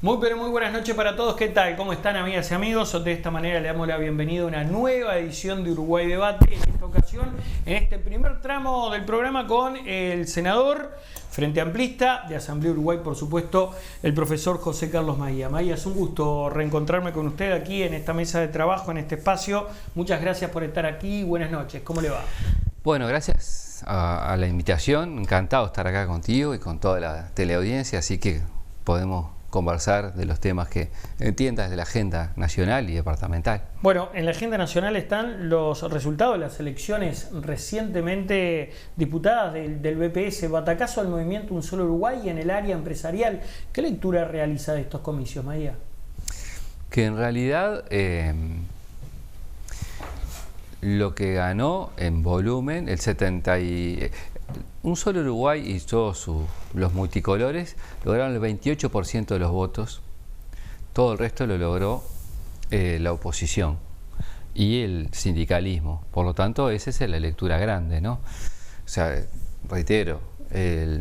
Muy pero muy buenas noches para todos. ¿Qué tal? ¿Cómo están, amigas y amigos? De esta manera le damos la bienvenida a una nueva edición de Uruguay Debate. En esta ocasión, en este primer tramo del programa con el senador Frente Amplista de Asamblea Uruguay, por supuesto, el profesor José Carlos Maía. Maía, es un gusto reencontrarme con usted aquí en esta mesa de trabajo, en este espacio. Muchas gracias por estar aquí. Buenas noches. ¿Cómo le va? Bueno, gracias a la invitación. Encantado de estar acá contigo y con toda la teleaudiencia, así que podemos conversar de los temas que entiendas de la agenda nacional y departamental. Bueno, en la agenda nacional están los resultados de las elecciones recientemente disputadas del BPS, batacazo al movimiento Un Solo Uruguay y en el área empresarial. ¿Qué lectura realiza de estos comicios, Maía? Que en realidad lo que ganó en volumen, Un Solo Uruguay y todos los multicolores lograron el 28% de los votos. Todo el resto lo logró la oposición y el sindicalismo. Por lo tanto, esa es la lectura grande, ¿no? O sea, reitero,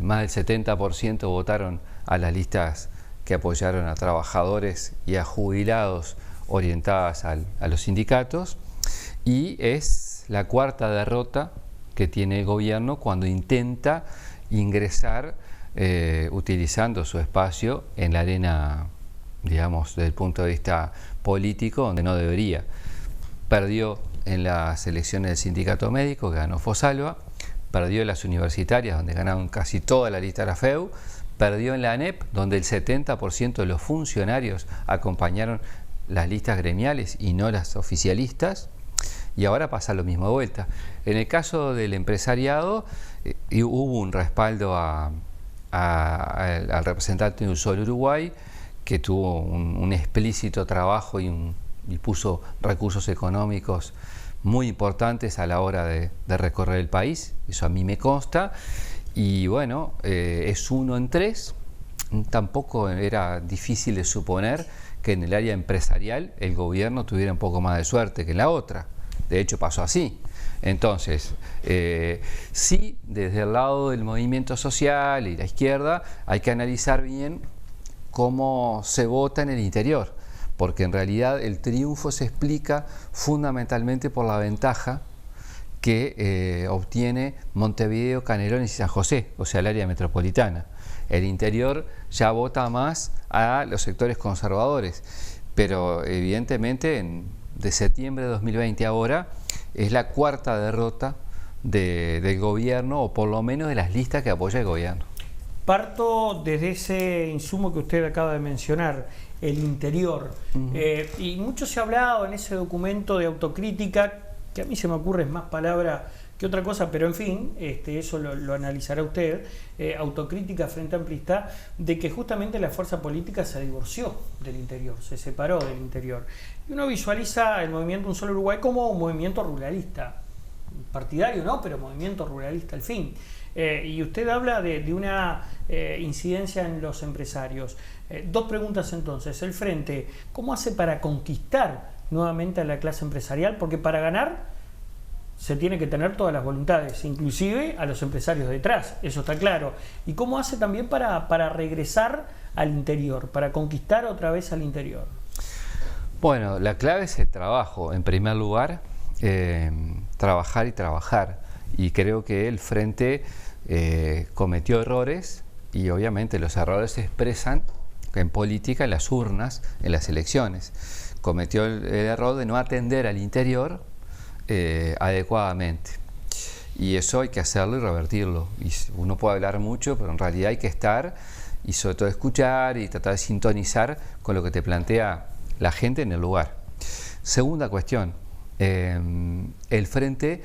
más del 70% votaron a las listas que apoyaron a trabajadores y a jubilados orientadas a los sindicatos, y es la cuarta derrota que tiene el gobierno cuando intenta ingresar utilizando su espacio en la arena, digamos, desde el punto de vista político, donde no debería. Perdió en las elecciones del sindicato médico, que ganó Fosalva, perdió en las universitarias, donde ganaron casi toda la lista de la FEU, perdió en la ANEP, donde el 70% de los funcionarios acompañaron las listas gremiales y no las oficialistas. Y ahora pasa lo mismo de vuelta. En el caso del empresariado, hubo un respaldo al representante de Un Solo Uruguay, que tuvo un explícito trabajo y puso recursos económicos muy importantes a la hora de recorrer el país. Eso a mí me consta. Y bueno, es 1 en 3. Tampoco era difícil de suponer que en el área empresarial el gobierno tuviera un poco más de suerte que en la otra. De hecho, pasó así. Entonces, sí, desde el lado del movimiento social y la izquierda, hay que analizar bien cómo se vota en el interior, porque en realidad el triunfo se explica fundamentalmente por la ventaja que obtiene Montevideo, Canelones y San José, o sea, el área metropolitana. El interior ya vota más a los sectores conservadores, pero evidentemente de septiembre de 2020 ahora es la cuarta derrota del gobierno, o por lo menos de las listas que apoya el gobierno. Parto desde ese insumo que usted acaba de mencionar, el interior. Y mucho se ha hablado en ese documento de autocrítica, que a mí se me ocurre es más palabra que otra cosa, pero en fin, eso lo analizará usted, autocrítica Frente Amplista, de que justamente la fuerza política se divorció del interior, se separó del interior. Y uno visualiza el movimiento Un Solo Uruguay como un movimiento ruralista, partidario no, pero movimiento ruralista al fin. Y usted habla de una incidencia en los empresarios. Dos preguntas entonces. El Frente, ¿cómo hace para conquistar nuevamente a la clase empresarial? Porque para ganar se tiene que tener todas las voluntades, inclusive a los empresarios detrás, eso está claro. ¿Y cómo hace también para regresar al interior, para conquistar otra vez al interior? Bueno, la clave es el trabajo, en primer lugar, trabajar y trabajar. Y creo que el Frente cometió errores, y obviamente los errores se expresan en política, en las urnas, en las elecciones. Cometió el error de no atender al interior adecuadamente, y eso hay que hacerlo y revertirlo. Y uno puede hablar mucho, pero en realidad hay que estar y sobre todo escuchar y tratar de sintonizar con lo que te plantea la gente en el lugar. Segunda cuestión, el Frente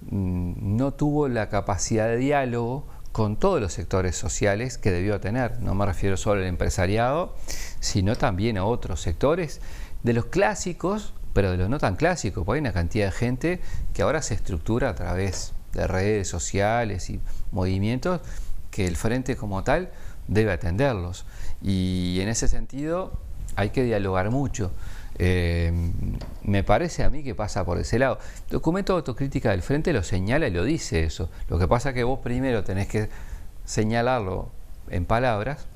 no tuvo la capacidad de diálogo con todos los sectores sociales que debió tener. No me refiero solo al empresariado, sino también a otros sectores, de los clásicos, pero de los no tan clásicos, porque hay una cantidad de gente que ahora se estructura a través de redes sociales y movimientos que el Frente como tal debe atenderlos. Y en ese sentido hay que dialogar mucho. Me parece a mí que pasa por ese lado. El documento de autocrítica del Frente lo señala y lo dice eso. Lo que pasa es que vos primero tenés que señalarlo en palabras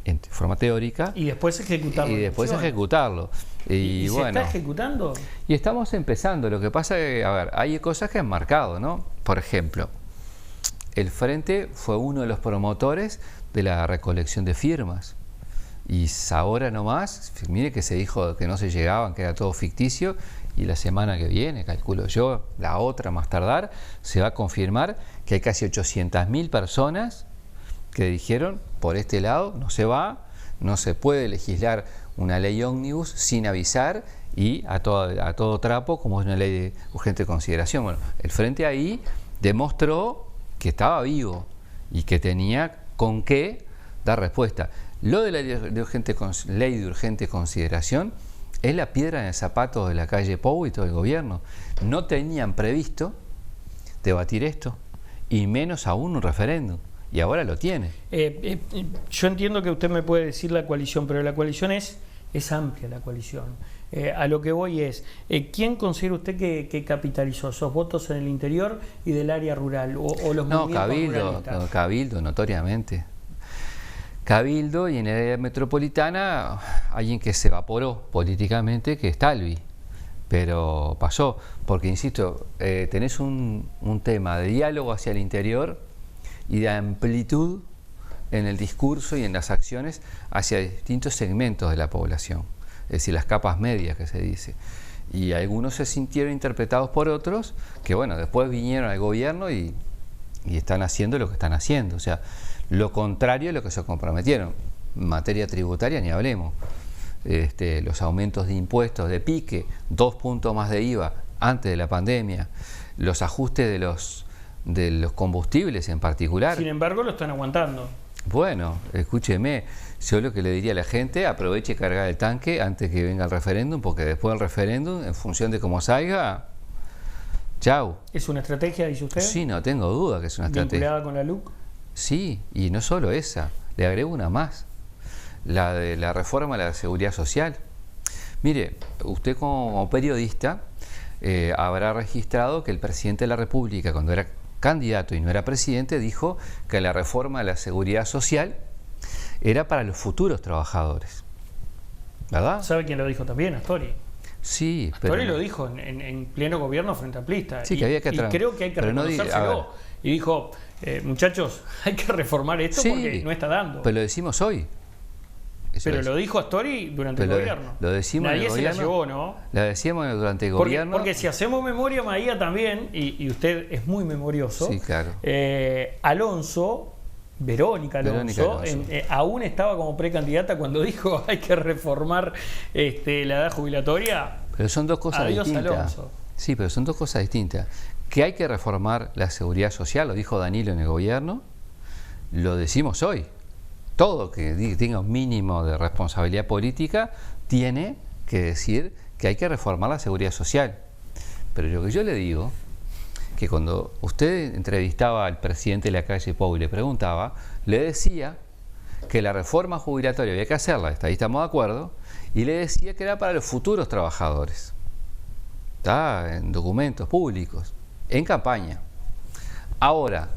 en forma teórica. Y después ejecutarlo. Y después ejecutarlo. Y bueno, se está ejecutando? Y estamos empezando. Lo que pasa es que, a ver, hay cosas que han marcado, ¿no? Por ejemplo, el Frente fue uno de los promotores de la recolección de firmas. Y ahora nomás, mire que se dijo que no se llegaban, que era todo ficticio, y la semana que viene, calculo yo, la otra más tardar, se va a confirmar que hay casi 800.000 personas que dijeron, por este lado no se va, no se puede legislar una ley ómnibus sin avisar y a todo trapo, como es una ley de urgente consideración. Bueno, el Frente ahí demostró que estaba vivo y que tenía con qué dar respuesta. Lo de la ley de urgente consideración es la piedra en el zapato de la calle Pou y todo el gobierno. No tenían previsto debatir esto, y menos aún un referéndum. Y ahora lo tiene. Yo entiendo que usted me puede decir la coalición, pero la coalición es amplia, la coalición. A lo que voy es, ¿quién considera usted que capitalizó esos votos en el interior y del área rural? ¿O los movimientos ruralistas? Cabildo, notoriamente. Cabildo, y en el área metropolitana alguien que se evaporó políticamente, que es Talvi. Pero pasó, porque insisto, tenés un tema de diálogo hacia el interior y de amplitud en el discurso y en las acciones hacia distintos segmentos de la población, es decir, las capas medias que se dice. Y algunos se sintieron interpretados por otros que, bueno, después vinieron al gobierno y están haciendo lo que están haciendo, o sea, lo contrario de lo que se comprometieron. En materia tributaria ni hablemos. Los aumentos de impuestos de pique, 2 puntos más de IVA antes de la pandemia, los ajustes de los combustibles en particular. Sin embargo, lo están aguantando. Bueno, escúcheme, yo lo que le diría a la gente, aproveche y cargar el tanque antes que venga el referéndum, porque después del referéndum, en función de cómo salga, chau. ¿Es una estrategia, dice usted? Sí, no tengo duda que es una estrategia. ¿Vinculada con la LUC? Sí, y no solo esa, le agrego una más, la de la reforma de la seguridad social. Mire, usted como periodista habrá registrado que el presidente de la República, cuando era candidato y no era presidente, dijo que la reforma de la seguridad social era para los futuros trabajadores, ¿verdad? ¿Sabe quién lo dijo también? Astori. Sí, Astori lo dijo en pleno gobierno frente a Plista. Sí, que había que y creo que hay que reconocérselo. Y dijo, muchachos, hay que reformar esto porque no está dando. Pero lo decimos hoy. Pero lo dijo Astori durante el gobierno. Lo decimos Nadie en el gobierno, se la llevó, ¿no? Lo decíamos durante el gobierno. Porque si hacemos memoria, Maía también, y usted es muy memorioso, sí, claro. Verónica Alonso. Aún estaba como precandidata cuando dijo hay que reformar la edad jubilatoria. Pero son dos cosas distintas. Alonso. Sí, pero son dos cosas distintas. Que hay que reformar la seguridad social, lo dijo Danilo en el gobierno, lo decimos hoy. Todo que tenga un mínimo de responsabilidad política tiene que decir que hay que reformar la seguridad social. Pero lo que yo le digo, que cuando usted entrevistaba al presidente de la calle Pou y le preguntaba, le decía que la reforma jubilatoria había que hacerla, ahí estamos de acuerdo, y le decía que era para los futuros trabajadores. Está en documentos públicos, en campaña. Ahora,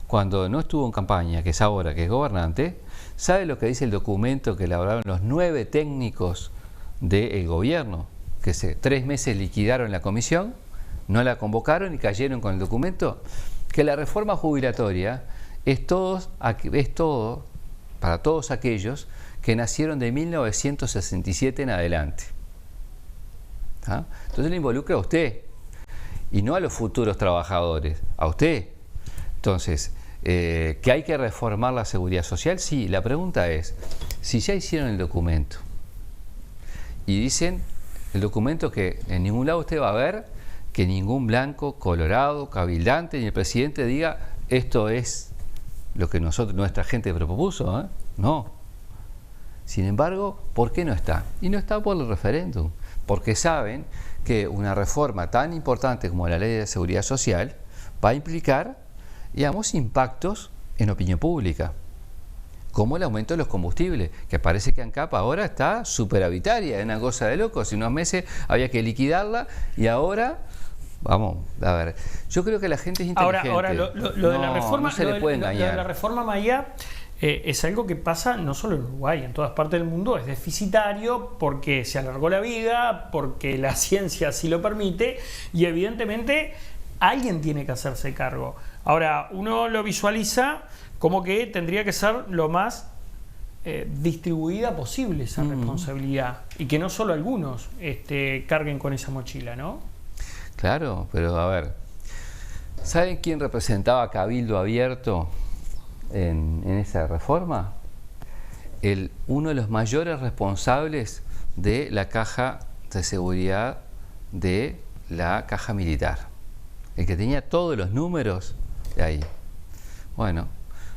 cuando no estuvo en campaña, que es ahora que es gobernante, ¿sabe lo que dice el documento que elaboraron los 9 técnicos del gobierno? Que 3 meses liquidaron la comisión, no la convocaron y cayeron con el documento. Que la reforma jubilatoria es todo para todos aquellos que nacieron de 1967 en adelante. ¿Ah? Entonces le involucra a usted y no a los futuros trabajadores, a usted. Entonces, ¿que hay que reformar la seguridad social? Sí, la pregunta es, si ya hicieron el documento y dicen el documento que en ningún lado usted va a ver que ningún blanco, colorado, cabildante ni el presidente diga esto es lo que nuestra gente propuso, ¿eh? No. Sin embargo, ¿por qué no está? Y no está por el referéndum, porque saben que una reforma tan importante como la ley de seguridad social va a implicar, digamos, impactos en opinión pública, como el aumento de los combustibles, que parece que ANCAP ahora está superavitaria, es una cosa de locos. Hace unos meses había que liquidarla y ahora, vamos, a ver, yo creo que la gente es inteligente. Ahora lo de la reforma, no se le puede engañar. Lo de la reforma Maía, es algo que pasa no solo en Uruguay, en todas partes del mundo. Es deficitario porque se alargó la vida, porque la ciencia así lo permite, y evidentemente alguien tiene que hacerse cargo. Ahora, uno lo visualiza como que tendría que ser lo más distribuida posible esa responsabilidad, y que no solo algunos carguen con esa mochila, ¿no? Claro, pero a ver, ¿saben quién representaba Cabildo Abierto en esa reforma? Uno de los mayores responsables de la caja de seguridad de la caja militar, el que tenía todos los números de ahí. Bueno,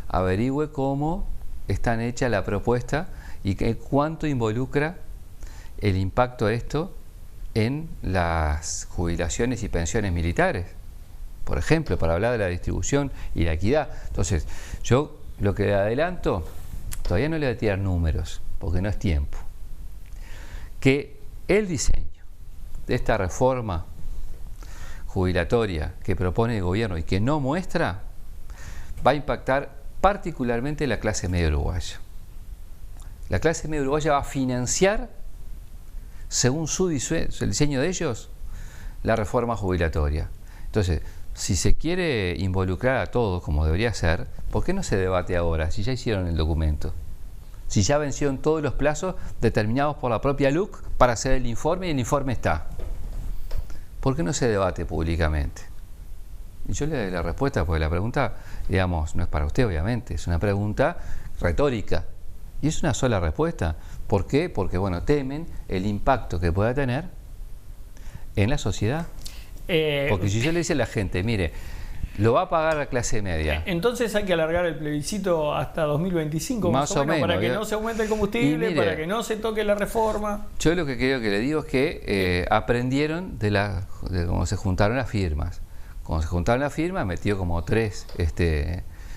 averigüe cómo están hecha la propuesta y cuánto involucra el impacto de esto en las jubilaciones y pensiones militares, por ejemplo, para hablar de la distribución y la equidad. Entonces, yo lo que le adelanto, todavía no le voy a tirar números, porque no es tiempo, que el diseño de esta reforma jubilatoria que propone el gobierno y que no muestra, va a impactar particularmente la clase media uruguaya. La clase media uruguaya va a financiar, según el diseño de ellos, la reforma jubilatoria. Entonces, si se quiere involucrar a todos como debería ser, ¿por qué no se debate ahora si ya hicieron el documento? Si ya vencieron todos los plazos determinados por la propia LUC para hacer el informe, y el informe está. ¿Por qué no se debate públicamente? Y yo le doy la respuesta, porque la pregunta, digamos, no es para usted, obviamente, es una pregunta retórica. Y es una sola respuesta. ¿Por qué? Porque, bueno, temen el impacto que pueda tener en la sociedad. Porque si yo le dice a la gente, mire, lo va a pagar la clase media. Entonces hay que alargar el plebiscito hasta 2025, más o menos, para que no se aumente el combustible, mire, para que no se toque la reforma. Yo lo que creo que le digo es que aprendieron de cómo se juntaron las firmas. Cuando se juntaron las firmas, metió como 3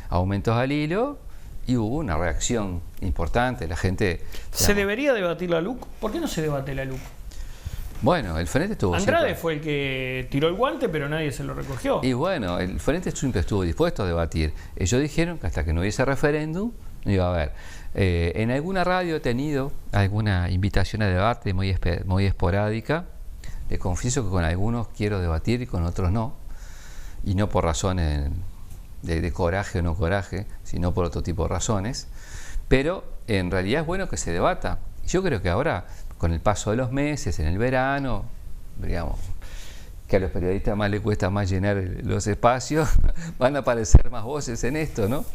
aumentos al hilo y hubo una reacción importante. La gente... ¿Se debería debatir la LUC? ¿Por qué no se debate la LUC? Bueno, el Frente estuvo Andrade siempre... fue el que tiró el guante, pero nadie se lo recogió. Y bueno, el Frente siempre estuvo dispuesto a debatir. Ellos dijeron que hasta que no hubiese referéndum, no iba a haber. En alguna radio he tenido alguna invitación a debate muy esporádica. Le confieso que con algunos quiero debatir y con otros no. Y no por razones de coraje o no coraje, sino por otro tipo de razones. Pero en realidad es bueno que se debata. Yo creo que ahora, con el paso de los meses, en el verano, digamos, que a los periodistas más les cuesta más llenar los espacios, van a aparecer más voces en esto, ¿no?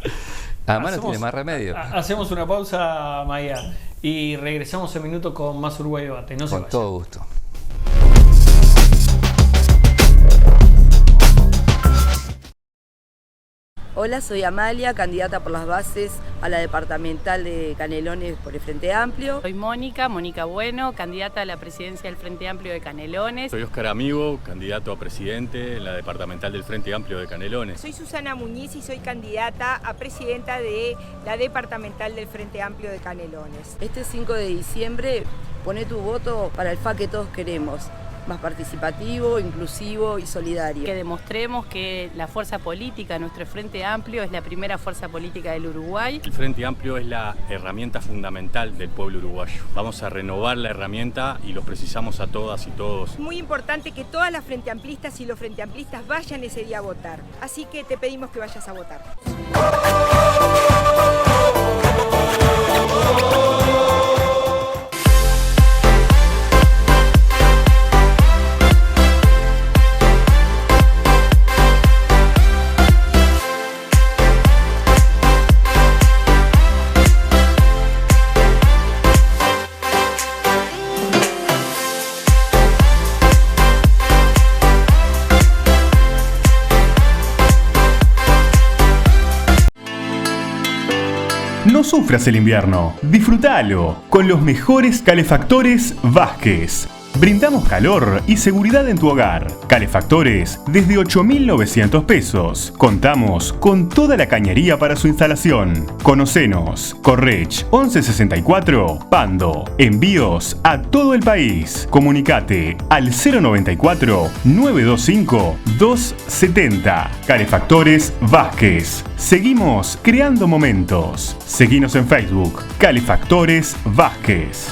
Además no tiene más remedio. Hacemos una pausa, Maya, y regresamos en minutos con más Uruguay Debate. No se vayan. Con todo gusto. Hola, soy Amalia, candidata por las bases a la departamental de Canelones por el Frente Amplio. Soy Mónica Bueno, candidata a la presidencia del Frente Amplio de Canelones. Soy Óscar Amigo, candidato a presidente en la departamental del Frente Amplio de Canelones. Soy Susana Muñiz y soy candidata a presidenta de la departamental del Frente Amplio de Canelones. Este 5 de diciembre, poné tu voto para el FA que todos queremos. Más participativo, inclusivo y solidario. Que demostremos que la fuerza política, nuestro Frente Amplio, es la primera fuerza política del Uruguay. El Frente Amplio es la herramienta fundamental del pueblo uruguayo. Vamos a renovar la herramienta y los precisamos a todas y todos. Es muy importante que todas las Frente Amplistas y los Frente Amplistas vayan ese día a votar. Así que te pedimos que vayas a votar. No sufras el invierno, disfrútalo con los mejores calefactores Vázquez. Brindamos calor y seguridad en tu hogar. Calefactores desde 8.900 pesos. Contamos con toda la cañería para su instalación. Conocenos. Correch 1164 Pando. Envíos a todo el país. Comunicate al 094 925 270. Calefactores Vázquez. Seguimos creando momentos. Seguinos en Facebook. Calefactores Vázquez.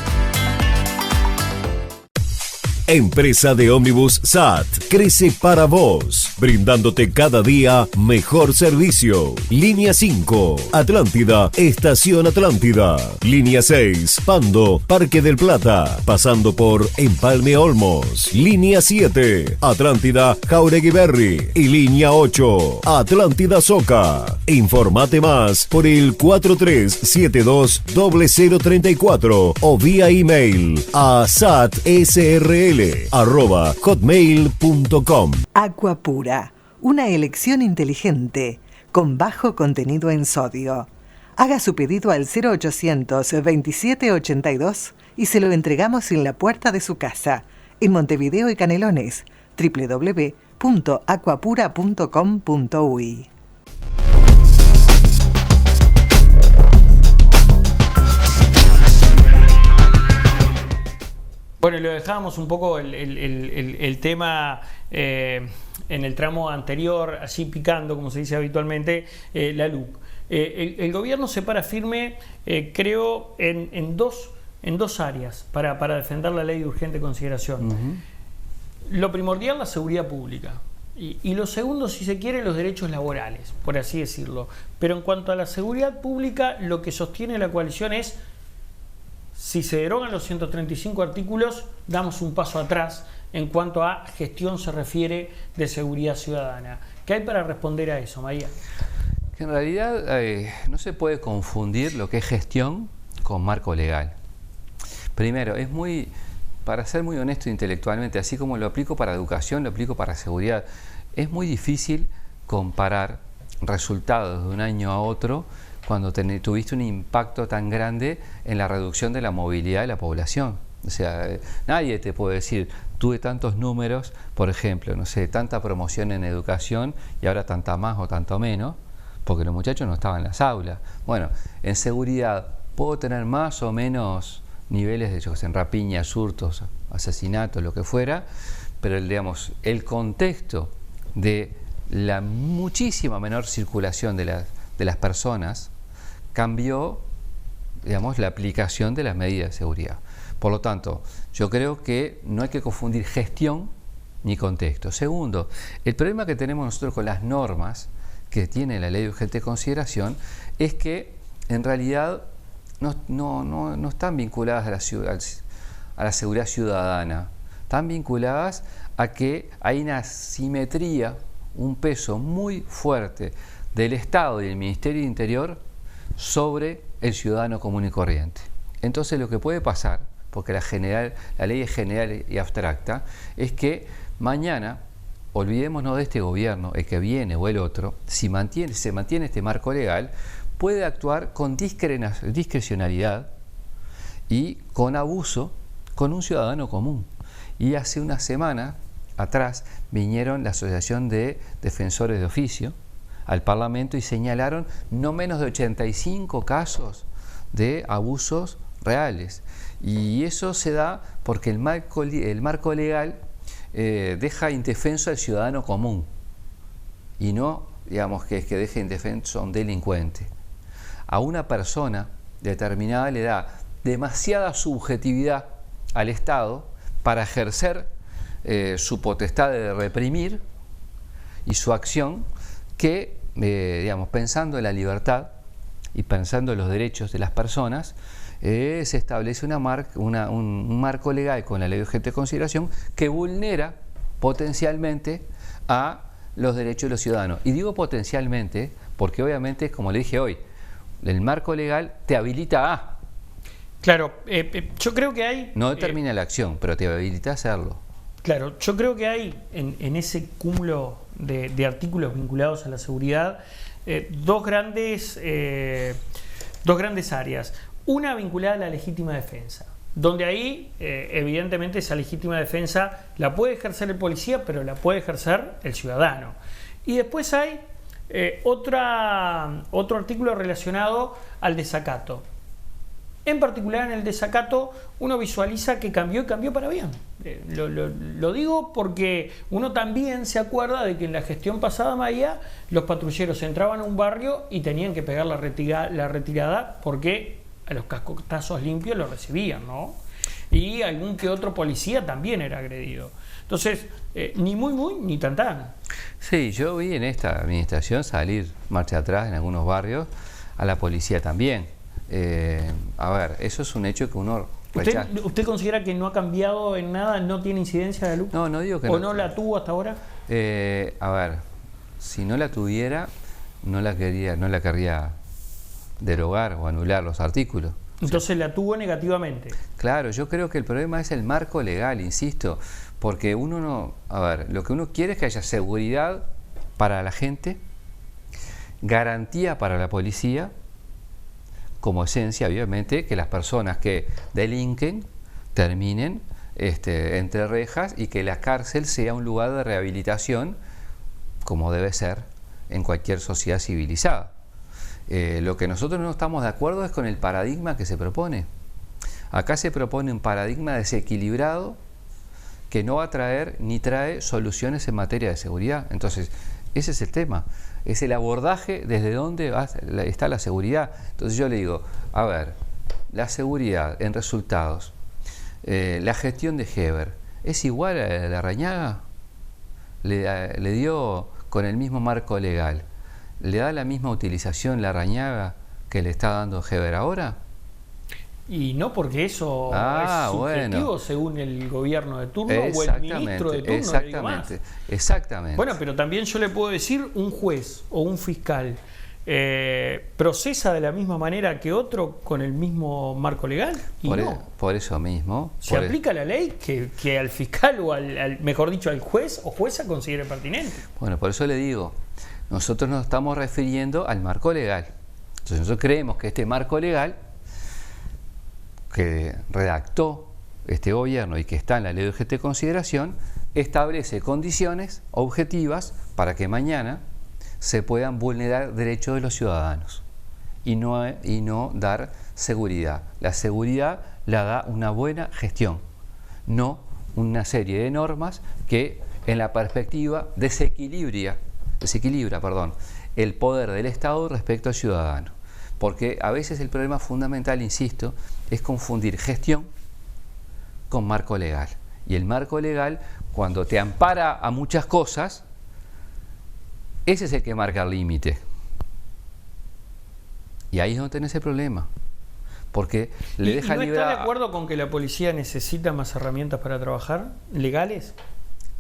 Empresa de ómnibus SAT crece para vos, brindándote cada día mejor servicio. Línea 5, Atlántida, Estación Atlántida. Línea 6, Pando, Parque del Plata, pasando por Empalme Olmos. Línea 7, Atlántida, Jauregui Berry. Y línea 8, Atlántida Soca. Informate más por el 43720034 o vía email a satsrl@hotmail.com. Agua pura, una elección inteligente, con bajo contenido en sodio. Haga su pedido al 0800 2782 y se lo entregamos en la puerta de su casa, en Montevideo y Canelones. www.acuapura.com.uy. Bueno, y lo dejábamos un poco el tema en el tramo anterior, allí picando, como se dice habitualmente, la LUC. El gobierno se para firme, creo, en dos áreas para defender la ley de urgente consideración. Lo primordial, la seguridad pública. Y lo segundo, si se quiere, los derechos laborales, por así decirlo. Pero en cuanto a la seguridad pública, lo que sostiene la coalición es: si se derogan los 135 artículos, damos un paso atrás en cuanto a gestión se refiere de seguridad ciudadana. ¿Qué hay para responder a eso, María? Que en realidad no se puede confundir lo que es gestión con marco legal. Primero, para ser muy honesto intelectualmente, así como lo aplico para educación, lo aplico para seguridad, es muy difícil comparar resultados de un año a otro cuando tuviste un impacto tan grande en la reducción de la movilidad de la población. O sea, nadie te puede decir, tuve tantos números, por ejemplo, no sé, tanta promoción en educación y ahora tanta más o tanto menos, porque los muchachos no estaban en las aulas. Bueno, en seguridad puedo tener más o menos niveles de en rapiñas, hurtos, asesinatos, lo que fuera, pero digamos, el contexto de la muchísima menor circulación de las personas cambió, digamos, la aplicación de las medidas de seguridad. Por lo tanto, yo creo que no hay que confundir gestión ni contexto. Segundo, el problema que tenemos nosotros con las normas que tiene la ley de urgente consideración es que en realidad no están vinculadas a la seguridad ciudadana, están vinculadas a que hay una asimetría, un peso muy fuerte del Estado y del Ministerio de Interior sobre el ciudadano común y corriente. Entonces lo que puede pasar, porque la ley es general y abstracta, es que mañana, olvidémonos de este gobierno, el que viene o el otro, si se mantiene este marco legal, puede actuar con discrecionalidad y con abuso con un ciudadano común. Y hace una semana atrás vinieron la Asociación de Defensores de Oficio al Parlamento y señalaron no menos de 85 casos de abusos reales. Y eso se da porque el marco legal deja indefenso al ciudadano común y no, digamos, que deje indefenso a un delincuente. A una persona determinada le da demasiada subjetividad al Estado para ejercer su potestad de reprimir y su acción que, digamos, pensando en la libertad y pensando en los derechos de las personas, se establece un marco legal con la ley de urgente consideración que vulnera potencialmente a los derechos de los ciudadanos. Y digo potencialmente porque obviamente, como le dije hoy, el marco legal te habilita a... Claro, yo creo que hay... No determina la acción, pero te habilita a hacerlo. Claro, yo creo que hay en ese cúmulo de artículos vinculados a la seguridad dos grandes áreas. Una vinculada a la legítima defensa. donde ahí evidentemente esa legítima defensa la puede ejercer el policía, pero la puede ejercer el ciudadano. Y después hay otro artículo relacionado al desacato. En particular en el desacato uno visualiza que cambió y cambió para bien. Lo digo porque uno también se acuerda de que en la gestión pasada, María, los patrulleros entraban a un barrio y tenían que pegar la retirada porque a los cascotazos limpios lo recibían, ¿no? Y algún que otro policía también era agredido. Entonces, ni muy, ni tan. Sí, yo vi en esta administración salir marcha atrás en algunos barrios, a la policía también. A ver, eso es un hecho que uno rechaza. ¿Usted considera que no ha cambiado en nada, no tiene incidencia de la luz? No digo que ¿O no. no la tuvo hasta ahora? A ver, si no la tuviera, no la querría derogar o anular los artículos. Entonces la tuvo negativamente. Claro, yo creo que el problema es el marco legal, insisto, porque uno no... A ver, lo que uno quiere es que haya seguridad para la gente, garantía para la policía, como esencia, obviamente, que las personas que delinquen terminen entre rejas y que la cárcel sea un lugar de rehabilitación, como debe ser en cualquier sociedad civilizada. Lo que nosotros no estamos de acuerdo es con el paradigma que se propone. Acá se propone un paradigma desequilibrado que no va a traer ni trae soluciones en materia de seguridad. Entonces, ese es el tema. Es el abordaje desde dónde está la seguridad. Entonces yo le digo, a ver, la seguridad en resultados, la gestión de Heber, ¿es igual a la de Larrañaga? ¿Le dio con el mismo marco legal? ¿Le da la misma utilización Larrañaga que le está dando Heber ahora? Y no, porque eso es subjetivo, bueno, según el gobierno de turno o el ministro de turno. Exactamente. Bueno, pero también yo le puedo decir, un juez o un fiscal procesa de la misma manera que otro con el mismo marco legal. Y por eso mismo. Se aplica la ley que al fiscal o mejor dicho, al juez o jueza considere pertinente. Bueno, por eso le digo, nosotros nos estamos refiriendo al marco legal. Entonces nosotros creemos que este marco legal que redactó este gobierno y que está en la ley de urgente consideración, establece condiciones objetivas para que mañana se puedan vulnerar derechos de los ciudadanos y no dar seguridad. La seguridad la da una buena gestión, no una serie de normas que en la perspectiva desequilibra el poder del Estado respecto al ciudadano. Porque a veces el problema fundamental, insisto, es confundir gestión con marco legal. Y el marco legal, cuando te ampara a muchas cosas, ese es el que marca el límite. Y ahí es donde tenés el problema. Porque le deja ¿No libre. está de acuerdo con que la policía necesita más herramientas para trabajar? ¿Legales?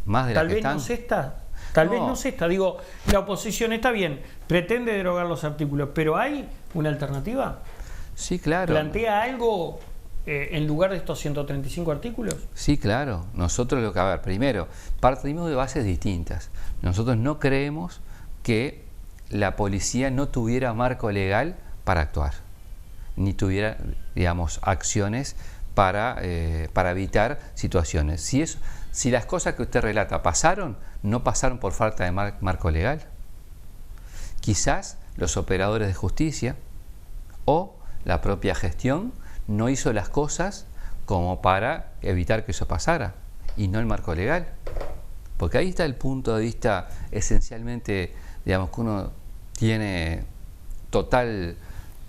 Más de las que están. Tal vez no se está. Digo, la oposición está bien, pretende derogar los artículos, pero ¿hay una alternativa? Sí, claro. ¿Plantea algo en lugar de estos 135 artículos? Sí, claro. Nosotros primero, partimos de bases distintas. Nosotros no creemos que la policía no tuviera marco legal para actuar, ni tuviera, digamos, acciones para evitar situaciones. Si las cosas que usted relata no pasaron por falta de marco legal. Quizás los operadores de justicia o la propia gestión no hizo las cosas como para evitar que eso pasara, y no el marco legal. Porque ahí está el punto de vista esencialmente, digamos, que uno tiene total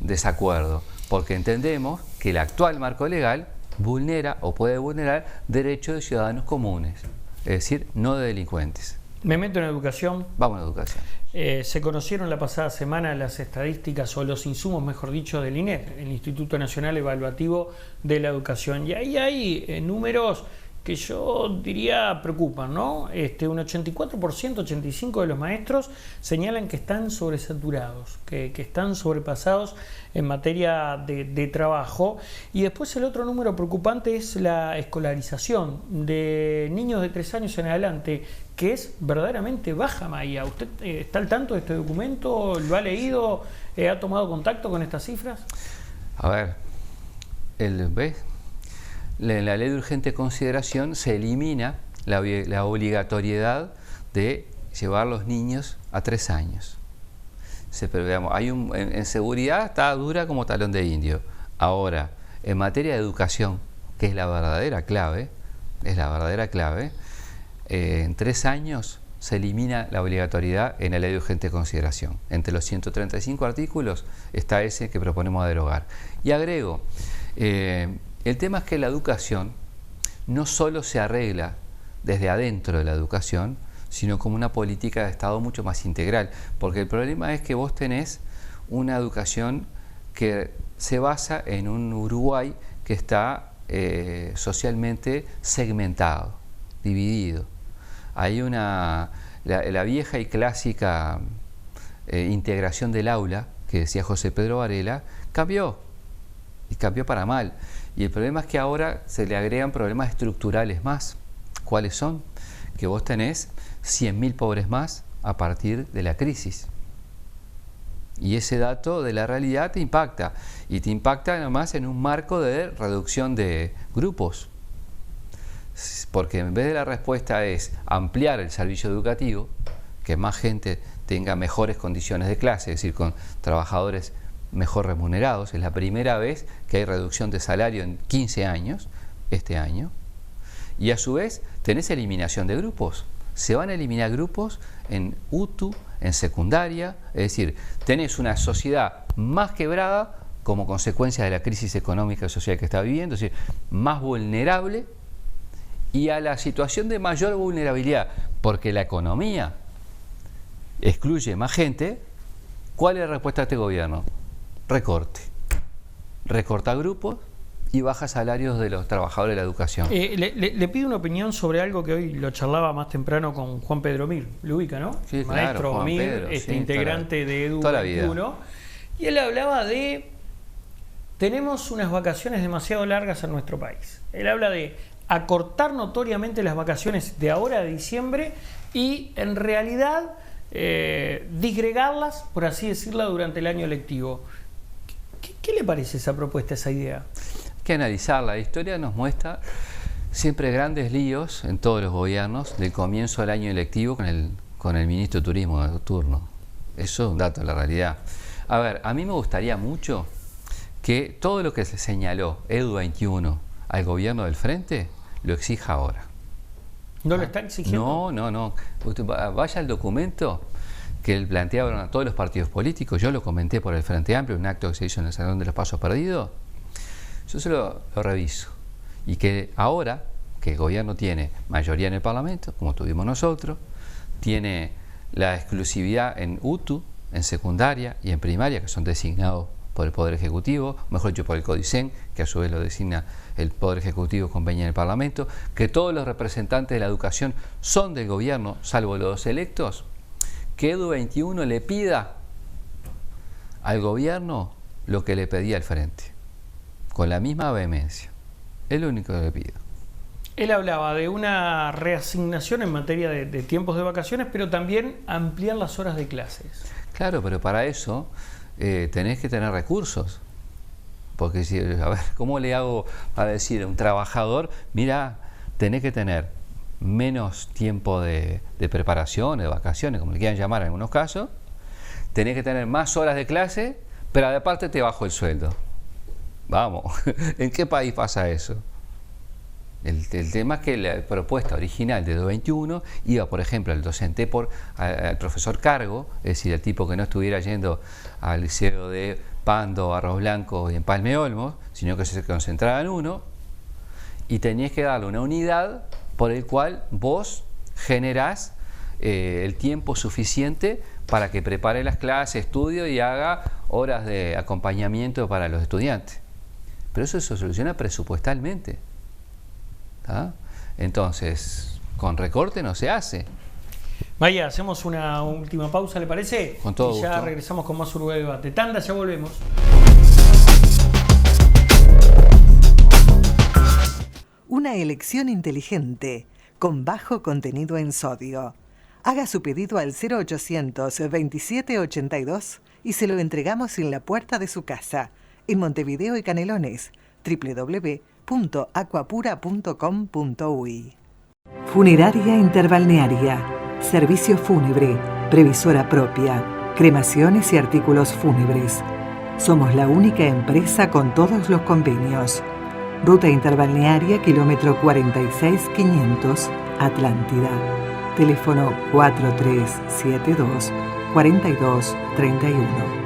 desacuerdo, porque entendemos que el actual marco legal vulnera o puede vulnerar derechos de ciudadanos comunes, es decir, no de delincuentes. Me meto en educación. Vamos a educación. Se conocieron la pasada semana las estadísticas o los insumos, mejor dicho, del INED, el Instituto Nacional Evaluativo de la Educación. Y ahí hay números que yo diría preocupan, ¿no? Un 84%, 85% de los maestros señalan que están sobresaturados, que están sobrepasados en materia de trabajo. Y después el otro número preocupante es la escolarización de niños de 3 años en adelante, que es verdaderamente baja, Maía. ¿Usted está al tanto de este documento? ¿Lo ha leído? ¿Ha tomado contacto con estas cifras? A ver, en la ley de urgente consideración se elimina la obligatoriedad de llevar los niños a 3 años. Pero digamos, en seguridad está dura como talón de indio. Ahora, en materia de educación, que es la verdadera clave, en 3 años se elimina la obligatoriedad en la ley de urgente consideración. Entre los 135 artículos está ese que proponemos derogar. Y agrego, el tema es que la educación no solo se arregla desde adentro de la educación, sino como una política de Estado mucho más integral, porque el problema es que vos tenés una educación que se basa en un Uruguay que está socialmente segmentado, dividido. Hay la vieja y clásica integración del aula, que decía José Pedro Varela, cambió, y cambió para mal. Y el problema es que ahora se le agregan problemas estructurales más. ¿Cuáles son? Que vos tenés 100.000 pobres más a partir de la crisis. Y ese dato de la realidad te impacta. Y te impacta además en un marco de reducción de grupos. Porque en vez de la respuesta es ampliar el servicio educativo, que más gente tenga mejores condiciones de clase, es decir, con trabajadores mejor remunerados. Es la primera vez que hay reducción de salario en 15 años, este año. Y a su vez tenés eliminación de grupos. Se van a eliminar grupos en UTU, en secundaria, es decir, tenés una sociedad más quebrada como consecuencia de la crisis económica y social que está viviendo, es decir, más vulnerable, y a la situación de mayor vulnerabilidad, porque la economía excluye más gente. ¿Cuál es la respuesta de este gobierno? Recorte. Recorta grupos y baja salarios de los trabajadores de la educación. Le pido una opinión sobre algo que hoy lo charlaba más temprano con Juan Pedro Mir. Lo ubica, ¿no? Sí, Maestro claro, Juan Mir, Pedro, sí, integrante de Edu toda la 21. Y él hablaba de: tenemos unas vacaciones demasiado largas en nuestro país. Él habla de acortar notoriamente las vacaciones de ahora a diciembre y en realidad disgregarlas, por así decirlo, durante el año lectivo. ¿Qué le parece esa propuesta, esa idea? Hay que analizarla. La historia nos muestra siempre grandes líos en todos los gobiernos del comienzo del año electivo con el ministro de Turismo de turno. Eso es un dato de la realidad. A ver, a mí me gustaría mucho que todo lo que se señaló Edu 21 al gobierno del Frente lo exija ahora. ¿No lo está exigiendo? No. Usted vaya al documento que él plantearon a todos los partidos políticos. Yo lo comenté por el Frente Amplio, un acto que se hizo en el Salón de los Pasos Perdidos. Yo se lo reviso. Y que ahora, que el gobierno tiene mayoría en el Parlamento, como tuvimos nosotros, tiene la exclusividad en UTU, en secundaria y en primaria, que son designados por el Poder Ejecutivo, mejor dicho por el CODICEN, que a su vez lo designa el Poder Ejecutivo con veña en el Parlamento, que todos los representantes de la educación son del gobierno, salvo los 2 electos, que Edu 21 le pida al gobierno lo que le pedía al Frente, con la misma vehemencia. Es lo único que le pido. Él hablaba de una reasignación en materia de tiempos de vacaciones, pero también ampliar las horas de clases. Claro, pero para eso tenés que tener recursos. Porque si, a ver, ¿cómo le hago para decir a un trabajador, mira, tenés que tener menos tiempo de preparación, de vacaciones, como le quieran llamar en algunos casos, tenés que tener más horas de clase, pero aparte te bajo el sueldo? Vamos, ¿en qué país pasa eso? El tema es que la propuesta original de 221 iba, por ejemplo, al docente al profesor cargo, es decir, al tipo que no estuviera yendo al liceo de Pando, Arroz Blanco y Empalme Olmos, sino que se concentraba en uno, y tenías que darle una unidad por el cual vos generás el tiempo suficiente para que prepare las clases, estudie y haga horas de acompañamiento para los estudiantes. Pero eso se soluciona presupuestalmente. ¿Ah? Entonces, con recorte no se hace. Vaya, hacemos una última pausa, ¿le parece? Con todo y ya gusto. regresamos con más Uruguay Debate. Tanda, ya volvemos. Una elección inteligente, con bajo contenido en sodio. Haga su pedido al 0800 2782 y se lo entregamos en la puerta de su casa, en Montevideo y Canelones, www.uruguaydebate.com.ar. www.aquapura.com.uy. Funeraria Interbalnearia. Servicio fúnebre, previsora propia, cremaciones y artículos fúnebres. Somos la única empresa con todos los convenios. Ruta Interbalnearia, kilómetro 46500, Atlántida. Teléfono 4372-4231.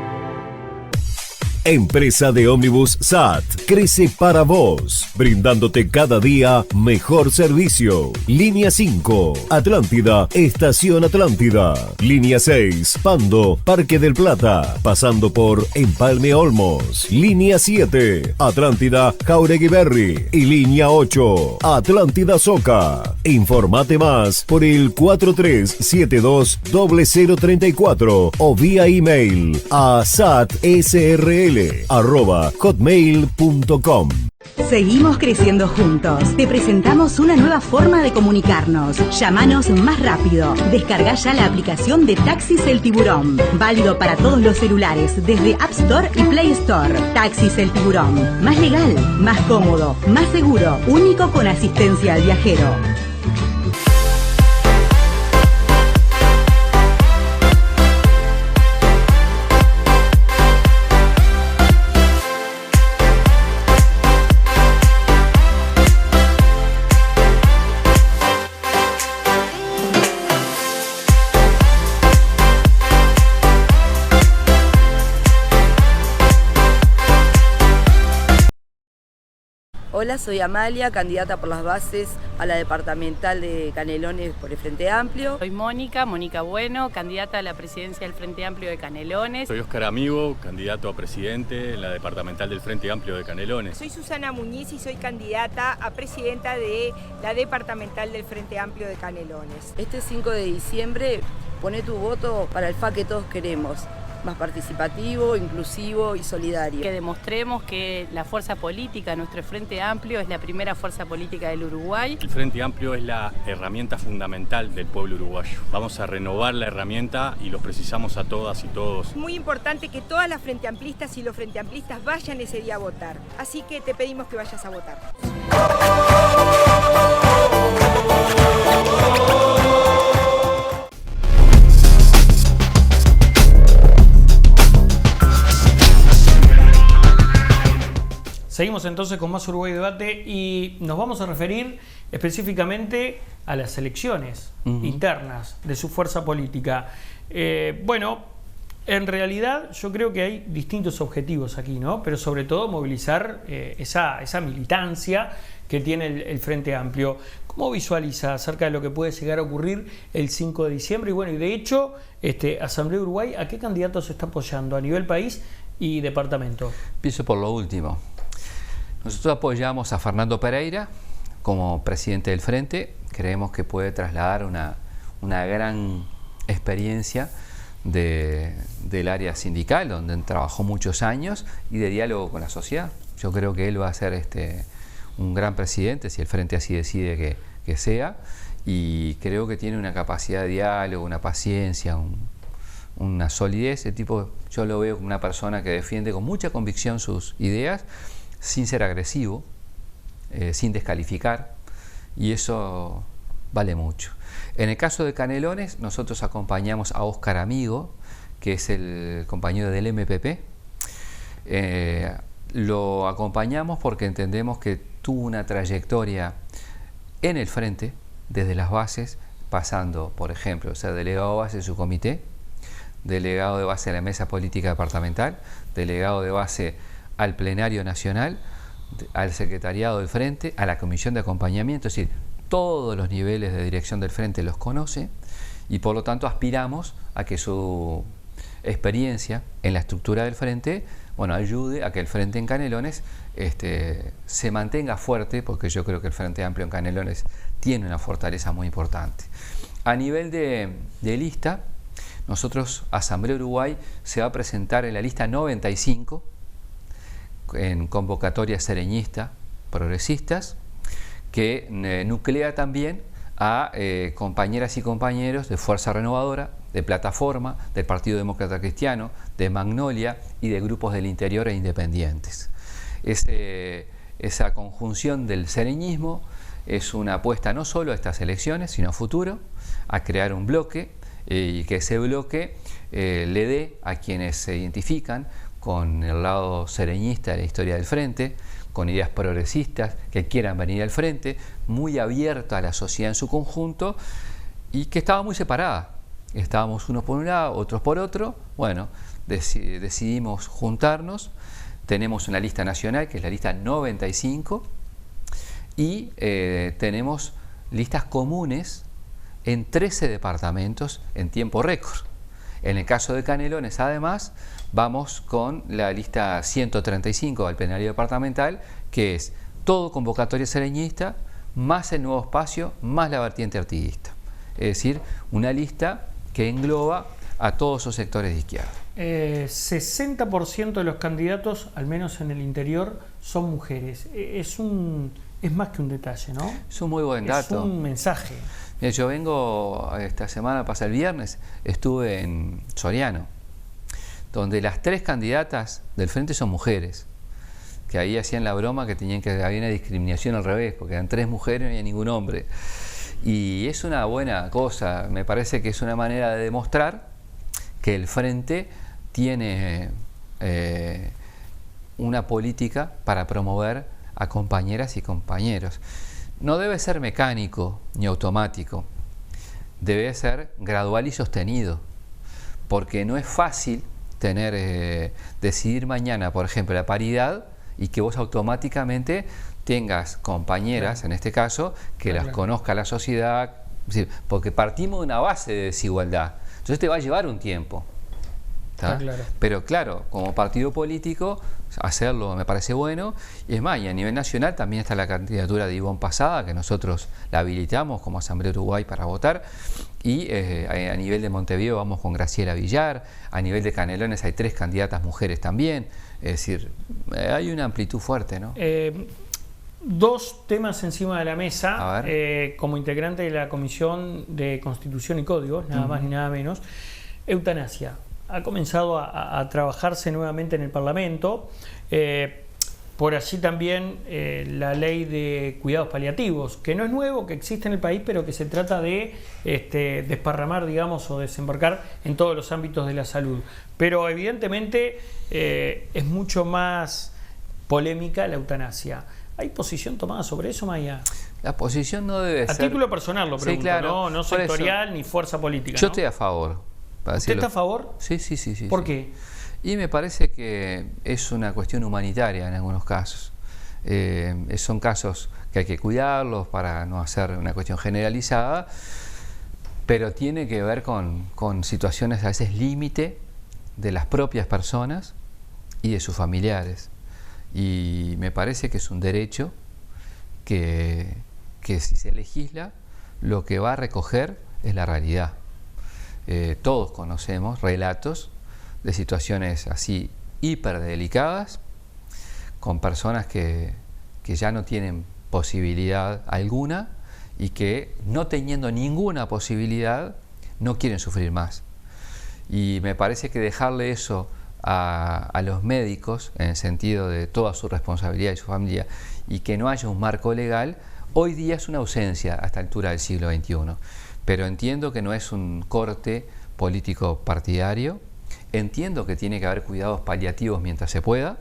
Empresa de ómnibus SAT crece para vos, brindándote cada día mejor servicio. Línea 5, Atlántida, Estación Atlántida. Línea 6, Pando, Parque del Plata, pasando por Empalme Olmos. Línea 7, Atlántida, Jauregui Berry. Y línea 8, Atlántida Soca. Informate más por el 4372-0034 o vía email a satsrl@hotmail.com. Seguimos creciendo juntos. Te presentamos una nueva forma de comunicarnos. Llámanos más rápido. Descarga ya la aplicación de Taxis El Tiburón. Válido para todos los celulares, desde App Store y Play Store. Taxis El Tiburón. Más legal, más cómodo, más seguro. Único con asistencia al viajero. Hola, soy Amalia, candidata por las bases a la departamental de Canelones por el Frente Amplio. Soy Mónica Bueno, candidata a la presidencia del Frente Amplio de Canelones. Soy Óscar Amigo, candidato a presidente en la departamental del Frente Amplio de Canelones. Soy Susana Muñiz y soy candidata a presidenta de la departamental del Frente Amplio de Canelones. Este 5 de diciembre, poné tu voto para el FA que todos queremos. Más participativo, inclusivo y solidario. Que demostremos que la fuerza política, nuestro Frente Amplio, es la primera fuerza política del Uruguay. El Frente Amplio es la herramienta fundamental del pueblo uruguayo. Vamos a renovar la herramienta y los precisamos a todas y todos. Es muy importante que todas las frenteamplistas y los frenteamplistas vayan ese día a votar. Así que te pedimos que vayas a votar. Seguimos entonces con más Uruguay Debate y nos vamos a referir específicamente a las elecciones internas de su fuerza política. Bueno, en realidad yo creo que hay distintos objetivos aquí, ¿no? Pero sobre todo movilizar esa militancia que tiene el Frente Amplio. ¿Cómo visualiza acerca de lo que puede llegar a ocurrir el 5 de diciembre? Y bueno, y de hecho, Asamblea Uruguay, ¿a qué candidatos se está apoyando a nivel país y departamento? Empiezo por lo último. Nosotros apoyamos a Fernando Pereira como presidente del Frente. Creemos que puede trasladar una gran experiencia del área sindical, donde trabajó muchos años, y de diálogo con la sociedad. Yo creo que él va a ser un gran presidente, si el Frente así decide que sea, y creo que tiene una capacidad de diálogo, una paciencia, una solidez. El tipo, yo lo veo como una persona que defiende con mucha convicción sus ideas, sin ser agresivo, sin descalificar, y eso vale mucho. En el caso de Canelones, nosotros acompañamos a Óscar Amigo, que es el compañero del MPP. Lo acompañamos porque entendemos que tuvo una trayectoria en el Frente, desde las bases, pasando, por ejemplo, ser delegado de base de su comité, delegado de base de la mesa política departamental, delegado de base al plenario nacional, al secretariado del Frente, a la comisión de acompañamiento, es decir, todos los niveles de dirección del Frente los conoce, y por lo tanto aspiramos a que su experiencia en la estructura del Frente, bueno, ayude a que el Frente en Canelones se mantenga fuerte, porque yo creo que el Frente Amplio en Canelones tiene una fortaleza muy importante. A nivel de lista, nosotros, Asamblea Uruguay, se va a presentar en la lista 95, en convocatoria sereñista, progresistas, que nuclea también a compañeras y compañeros de Fuerza Renovadora, de Plataforma, del Partido Demócrata Cristiano, de Magnolia y de grupos del interior e independientes. esa conjunción del sereñismo es una apuesta no solo a estas elecciones, sino a futuro, a crear un bloque y que ese bloque le dé a quienes se identifican con el lado sereñista de la historia del Frente, con ideas progresistas que quieran venir al Frente, muy abierto a la sociedad en su conjunto y que estaba muy separada. Estábamos unos por un lado, otros por otro. Bueno, decidimos juntarnos. Tenemos una lista nacional, que es la lista 95, y tenemos listas comunes en 13 departamentos en tiempo récord. En el caso de Canelones, además, vamos con la lista 135 del plenario departamental, que es todo convocatoria sereñista, más el nuevo espacio, más la vertiente artiguista. Es decir, una lista que engloba a todos esos sectores de izquierda. 60% de los candidatos, al menos en el interior, son mujeres. Es más que un detalle, ¿no? Es un muy buen dato. Es un mensaje. Mira, yo vengo, esta semana, pasa el viernes, estuve en Soriano, donde las 3 candidatas del Frente son mujeres, que ahí hacían la broma que había una discriminación al revés, porque eran 3 mujeres y no había ningún hombre. Y es una buena cosa, me parece que es una manera de demostrar que el Frente tiene una política para promover a compañeras y compañeros. No debe ser mecánico ni automático, debe ser gradual y sostenido, porque no es fácil decidir mañana, por ejemplo, la paridad y que vos automáticamente tengas compañeras, en este caso, que las conozca la sociedad, porque partimos de una base de desigualdad, entonces te va a llevar un tiempo. Claro. Pero claro, como partido político, hacerlo me parece bueno. Y es más, y a nivel nacional también está la candidatura de Ivonne Pasada, que nosotros la habilitamos como Asamblea Uruguay para votar. Y a nivel de Montevideo vamos con Graciela Villar. A nivel de Canelones hay 3 candidatas mujeres también. Es decir, hay una amplitud fuerte, ¿no? 2 temas encima de la mesa, como integrante de la Comisión de Constitución y Códigos, nada más ni nada menos. Eutanasia. Ha comenzado a trabajarse nuevamente en el Parlamento, por allí también la ley de cuidados paliativos, que no es nuevo, que existe en el país, pero que se trata de desparramar, digamos, o desembarcar en todos los ámbitos de la salud. Pero evidentemente es mucho más polémica la eutanasia. ¿Hay posición tomada sobre eso, Maya? La posición no debe ser... A título personal lo pregunto, sí, claro, no sectorial ni fuerza política. Yo estoy a favor. ¿Usted está a favor? Sí. ¿Por qué? Y me parece que es una cuestión humanitaria en algunos casos. Son casos que hay que cuidarlos para no hacer una cuestión generalizada, pero tiene que ver con situaciones a veces límite de las propias personas y de sus familiares. Y me parece que es un derecho que si se legisla, lo que va a recoger es la realidad. Todos conocemos relatos de situaciones así hiperdelicadas, con personas que ya no tienen posibilidad alguna y que, no teniendo ninguna posibilidad, no quieren sufrir más. Y me parece que dejarle eso a los médicos, en el sentido de toda su responsabilidad y su familia, y que no haya un marco legal, hoy día es una ausencia a esta altura del siglo XXI. Pero entiendo que no es un corte político partidario, entiendo que tiene que haber cuidados paliativos mientras se pueda,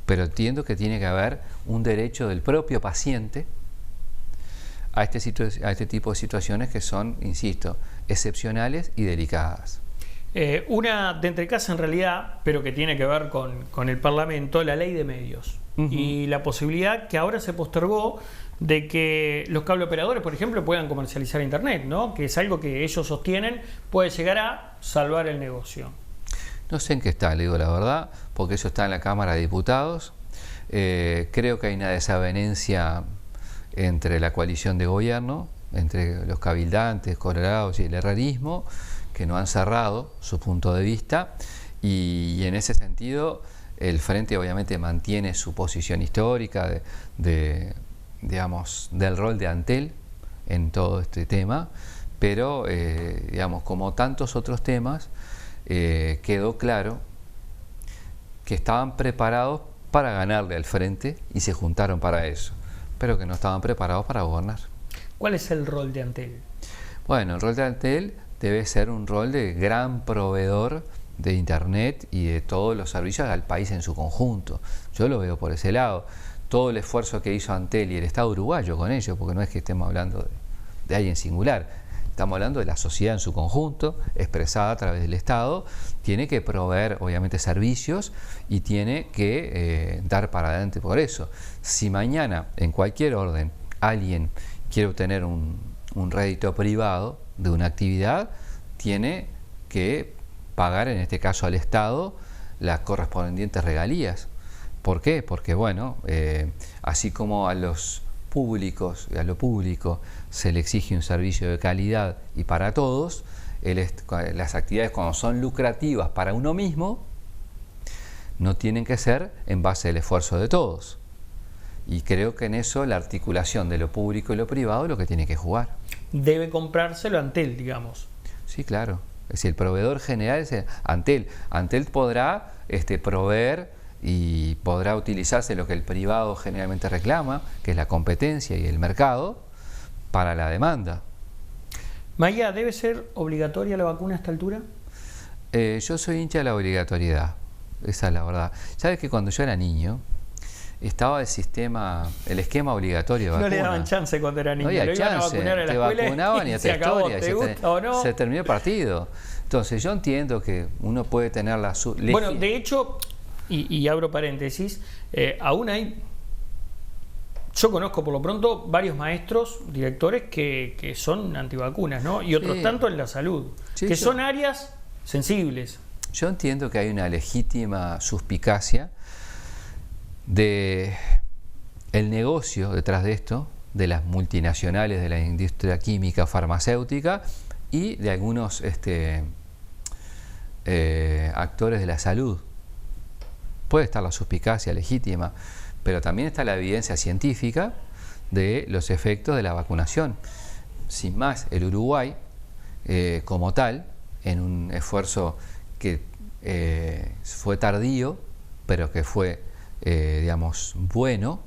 pero entiendo que tiene que haber un derecho del propio paciente a este tipo de situaciones que son, insisto, excepcionales y delicadas. Una de entre casa en realidad, pero que tiene que ver con el Parlamento, la ley de medios. Y la posibilidad que ahora se postergó de que los cableoperadores, por ejemplo, puedan comercializar Internet, ¿no? Que es algo que ellos sostienen puede llegar a salvar el negocio. No sé en qué está, le digo la verdad, porque eso está en la Cámara de Diputados. Creo que hay una desavenencia entre la coalición de gobierno, entre los cabildantes, colorados y el herrerismo, que no han cerrado su punto de vista, y en ese sentido el Frente obviamente mantiene su posición histórica digamos, del rol de Antel en todo este tema, pero digamos, como tantos otros temas, quedó claro que estaban preparados para ganarle al frente y se juntaron para eso, pero que no estaban preparados para gobernar. ¿Cuál es el rol de Antel? Bueno, el rol de Antel debe ser un rol de gran proveedor de Internet y de todos los servicios al país en su conjunto. Yo lo veo por ese lado. Todo el esfuerzo que hizo Antel y el Estado uruguayo con ello, porque no es que estemos hablando de alguien singular, estamos hablando de la sociedad en su conjunto, expresada a través del Estado, tiene que proveer obviamente servicios y tiene que dar para adelante por eso. Si mañana, en cualquier orden, alguien quiere obtener un rédito privado de una actividad, tiene que pagar, en este caso al Estado, las correspondientes regalías. ¿Por qué? Porque, bueno, así como a los públicos, a lo público se le exige un servicio de calidad y para todos, las actividades cuando son lucrativas para uno mismo, no tienen que ser en base al esfuerzo de todos. Y creo que en eso la articulación de lo público y lo privado es lo que tiene que jugar. Debe comprárselo Antel, digamos. Sí, claro. Es decir, el proveedor general es Antel. Antel podrá proveer y podrá utilizarse lo que el privado generalmente reclama, que es la competencia y el mercado, para la demanda. Maya, ¿debe ser obligatoria la vacuna a esta altura? Yo soy hincha de la obligatoriedad, esa es la verdad. ¿Sabes que cuando yo era niño estaba el esquema obligatorio de vacuna? No le daban chance cuando era niño. No había chance, te vacunaban y a se acabó, historia, ¿te gusta o no? Se terminó el partido. Entonces yo entiendo que uno puede tener la... Bueno, de hecho, y abro paréntesis, aún hay... Yo conozco por lo pronto varios maestros, directores que son antivacunas, ¿no? Y otros tanto en la salud, que son áreas sensibles. Yo entiendo que hay una legítima suspicacia de el negocio detrás de esto, de las multinacionales de la industria química farmacéutica y de algunos actores de la salud. Puede estar la suspicacia legítima, pero también está la evidencia científica de los efectos de la vacunación. Sin más, el Uruguay, como tal, en un esfuerzo que fue tardío, pero que fue, digamos, bueno,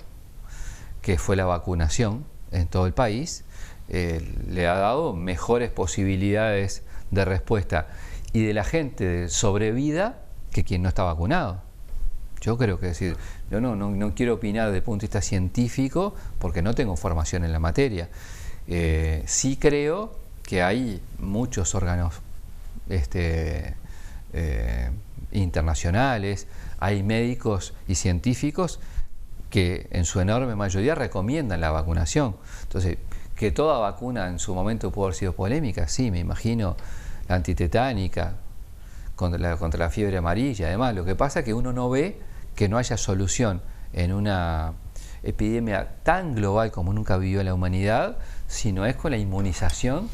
que fue la vacunación en todo el país, le ha dado mejores posibilidades de respuesta y de la gente de sobrevida que quien no está vacunado. Yo creo que decir, yo no quiero opinar desde el punto de vista científico porque no tengo formación en la materia. Sí creo que hay muchos órganos internacionales, hay médicos y científicos que en su enorme mayoría recomiendan la vacunación. Entonces, que toda vacuna en su momento pudo haber sido polémica, sí, me imagino, la antitetánica, contra la fiebre amarilla, además. Lo que pasa es que uno no ve que no haya solución en una epidemia tan global como nunca vivió la humanidad, sino es con la inmunización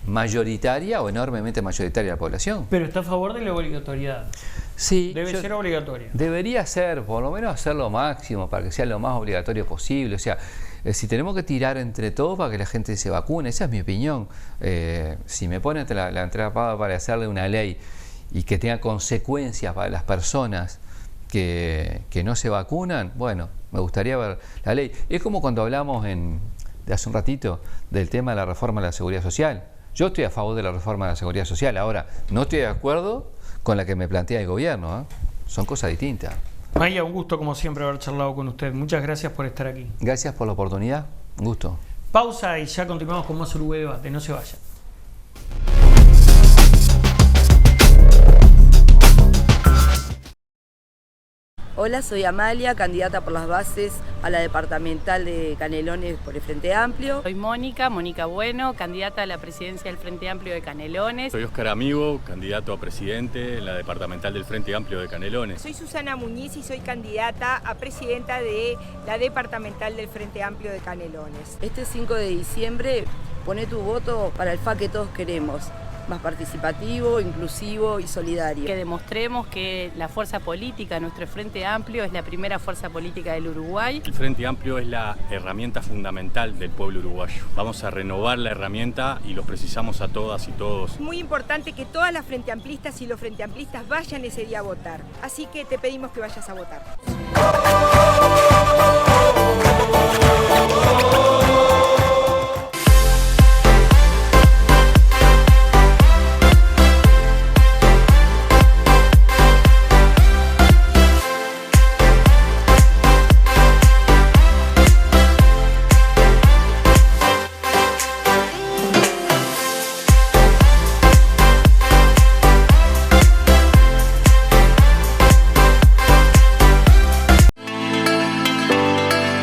mayoritaria o enormemente mayoritaria de la población. Pero está a favor de la obligatoriedad. Sí. Debe ser obligatoria. Debería ser, por lo menos hacer lo máximo para que sea lo más obligatorio posible. O sea, si tenemos que tirar entre todos para que la gente se vacune, esa es mi opinión. Si me ponen la entrada para hacerle una ley y que tenga consecuencias para las personas que no se vacunan, bueno, me gustaría ver la ley. Es como cuando hablamos de hace un ratito del tema de la reforma de la seguridad social. Yo estoy a favor de la reforma de la seguridad social. Ahora, no estoy de acuerdo con la que me plantea el gobierno, ¿eh? Son cosas distintas. Maya, un gusto como siempre haber charlado con usted. Muchas gracias por estar aquí. Gracias por la oportunidad. Un gusto. Pausa y ya continuamos con más Uruguay Debate. No se vayan. Hola, soy Amalia, candidata por las bases a la departamental de Canelones por el Frente Amplio. Soy Mónica Bueno, candidata a la presidencia del Frente Amplio de Canelones. Soy Óscar Amigo, candidato a presidente en la departamental del Frente Amplio de Canelones. Soy Susana Muñiz y soy candidata a presidenta de la departamental del Frente Amplio de Canelones. Este 5 de diciembre, poné tu voto para el FA que todos queremos. Más participativo, inclusivo y solidario. Que demostremos que la fuerza política, nuestro Frente Amplio, es la primera fuerza política del Uruguay. El Frente Amplio es la herramienta fundamental del pueblo uruguayo. Vamos a renovar la herramienta y los precisamos a todas y todos. Es muy importante que todas las frente amplistas y los frente amplistas vayan ese día a votar. Así que te pedimos que vayas a votar.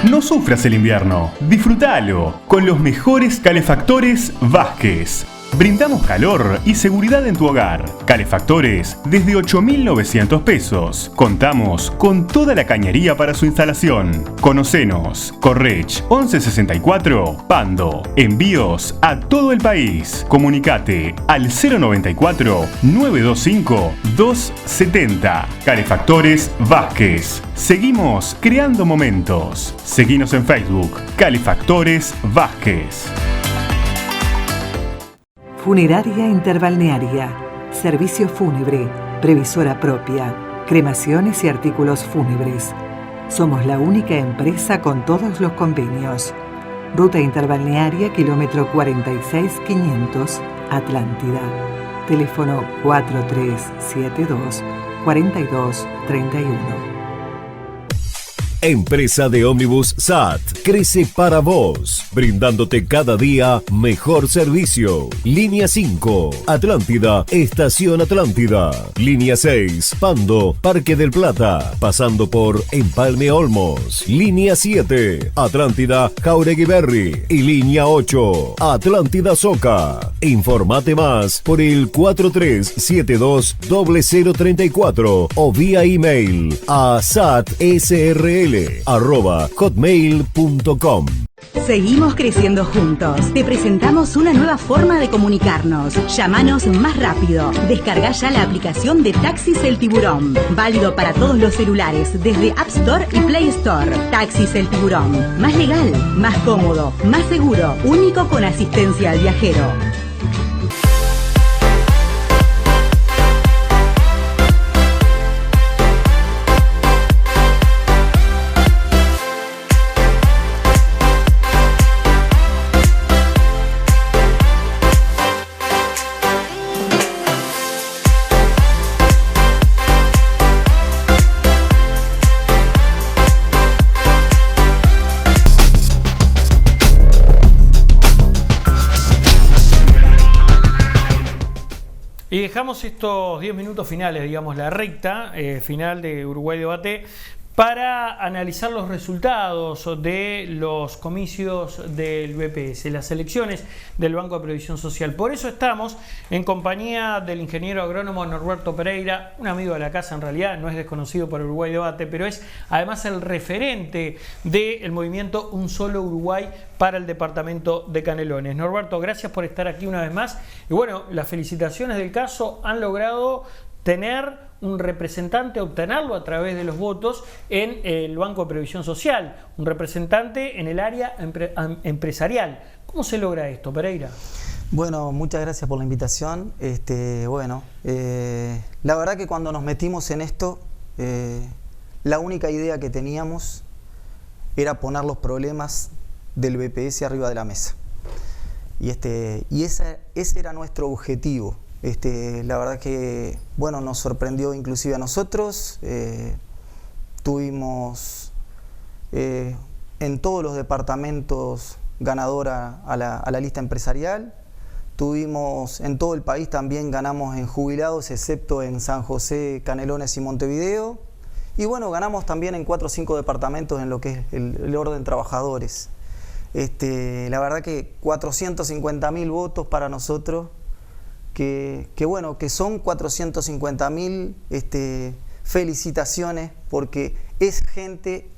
No sufras el invierno, disfrútalo con los mejores calefactores Vázquez. Brindamos calor y seguridad en tu hogar. Calefactores desde 8.900 pesos. Contamos con toda la cañería para su instalación. Conocenos. Correch 1164 Pando. Envíos a todo el país. Comunicate al 094 925 270. Calefactores Vázquez. Seguimos creando momentos. Seguinos en Facebook. Calefactores Vázquez. Funeraria Interbalnearia, servicio fúnebre, previsora propia, cremaciones y artículos fúnebres. Somos la única empresa con todos los convenios. Ruta Interbalnearia, kilómetro 46500, Atlántida. Teléfono 4372-4231. Empresa de ómnibus SAT crece para vos, brindándote cada día mejor servicio. Línea 5, Atlántida, Estación Atlántida. Línea 6, Pando, Parque del Plata, pasando por Empalme Olmos. Línea 7, Atlántida, Jauregui Berry. Y línea 8, Atlántida Soca. Informate más por el 4372-0034 o vía email a satsrl@hotmail.com. Seguimos creciendo juntos. Te presentamos una nueva forma de comunicarnos. Llámanos más rápido. Descarga ya la aplicación de Taxis El Tiburón. Válido para todos los celulares desde App Store y Play Store. Taxis El Tiburón. Más legal, más cómodo, más seguro. Único con asistencia al viajero. Y dejamos estos 10 minutos finales, digamos, la recta final de Uruguay Debate, para analizar los resultados de los comicios del BPS, las elecciones del Banco de Previsión Social. Por eso estamos en compañía del ingeniero agrónomo Norberto Pereira, un amigo de la casa en realidad, no es desconocido por Uruguay Debate, pero es además el referente del movimiento Un Solo Uruguay para el departamento de Canelones. Norberto, gracias por estar aquí una vez más. Y bueno, las felicitaciones del caso han logrado tener un representante, obtenerlo a través de los votos en el Banco de Previsión Social, un representante en el área empresarial. ¿Cómo se logra esto, Pereira? Bueno, muchas gracias por la invitación. La verdad que cuando nos metimos en esto, la única idea que teníamos era poner los problemas del BPS arriba de la mesa. Y ese era nuestro objetivo. La verdad que, bueno, nos sorprendió inclusive a nosotros. Tuvimos en todos los departamentos ganadora a la lista empresarial. Tuvimos en todo el país, también ganamos en jubilados, excepto en San José, Canelones y Montevideo. Y bueno, ganamos también en 4 o 5 departamentos en lo que es el orden trabajadores. La verdad que 450.000 votos para nosotros, que son 450.000 felicitaciones, porque es gente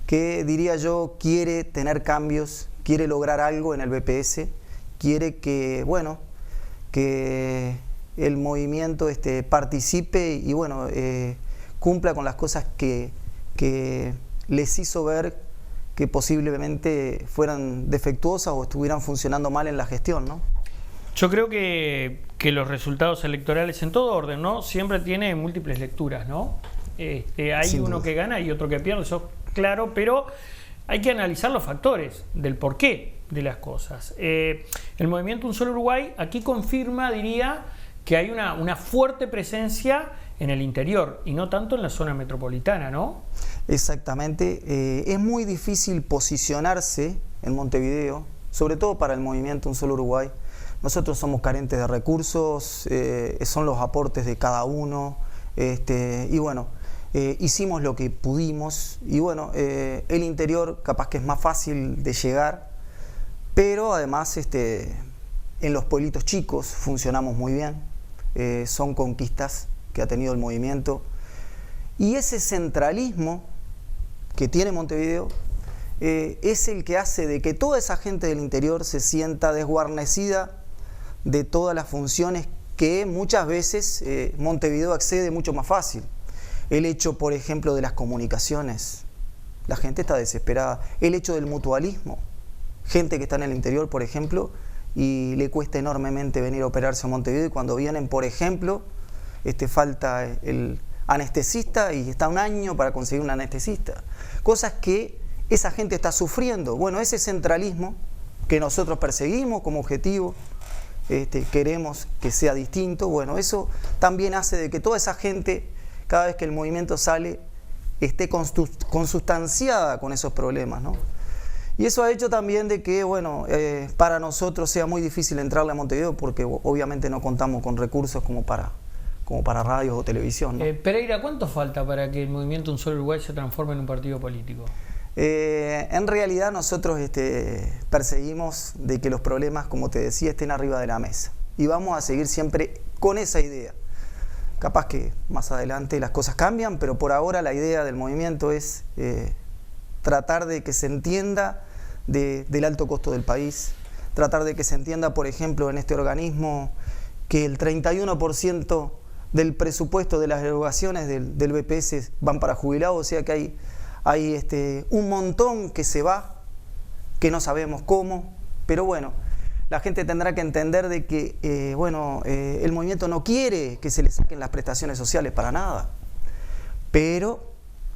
que, diría yo, quiere tener cambios, quiere lograr algo en el BPS, quiere que el movimiento participe y cumpla con las cosas que les hizo ver que posiblemente fueran defectuosas o estuvieran funcionando mal en la gestión, ¿no? Yo creo que los resultados electorales en todo orden, ¿no?, siempre tienen múltiples lecturas, ¿no? Hay uno que gana y otro que pierde, eso es claro, pero hay que analizar los factores del porqué de las cosas. El movimiento Un Solo Uruguay aquí confirma, diría, que hay una fuerte presencia en el interior y no tanto en la zona metropolitana, ¿no? Exactamente. Es muy difícil posicionarse en Montevideo, sobre todo para el movimiento Un Solo Uruguay. Nosotros somos carentes de recursos, son los aportes de cada uno, y bueno, hicimos lo que pudimos, y bueno, el interior capaz que es más fácil de llegar, pero además en los pueblitos chicos funcionamos muy bien, son conquistas que ha tenido el movimiento, y ese centralismo que tiene Montevideo es el que hace de que toda esa gente del interior se sienta desguarnecida de todas las funciones que muchas veces Montevideo accede mucho más fácil. El hecho, por ejemplo, de las comunicaciones, la gente está desesperada. El hecho del mutualismo, gente que está en el interior, por ejemplo, y le cuesta enormemente venir a operarse a Montevideo, y cuando vienen, por ejemplo, falta el anestesista y está un año para conseguir un anestesista. Cosas que esa gente está sufriendo. Bueno, ese centralismo que nosotros perseguimos como objetivo, queremos que sea distinto, bueno, eso también hace de que toda esa gente, cada vez que el movimiento sale, esté consustanciada con esos problemas, ¿no? Y eso ha hecho también de que, bueno, para nosotros sea muy difícil entrarle a Montevideo, porque obviamente no contamos con recursos como para radios o televisión, ¿no? Pereira, ¿cuánto falta para que el movimiento Un Solo Uruguay se transforme en un partido político? En realidad nosotros perseguimos de que los problemas, como te decía, estén arriba de la mesa. Y vamos a seguir siempre con esa idea. Capaz que más adelante las cosas cambian, pero por ahora la idea del movimiento es tratar de que se entienda del alto costo del país, tratar de que se entienda, por ejemplo, en este organismo, que el 31% del presupuesto de las erogaciones del BPS van para jubilados, o sea que hay un montón que se va, que no sabemos cómo, pero bueno, la gente tendrá que entender de que el movimiento no quiere que se le saquen las prestaciones sociales para nada, pero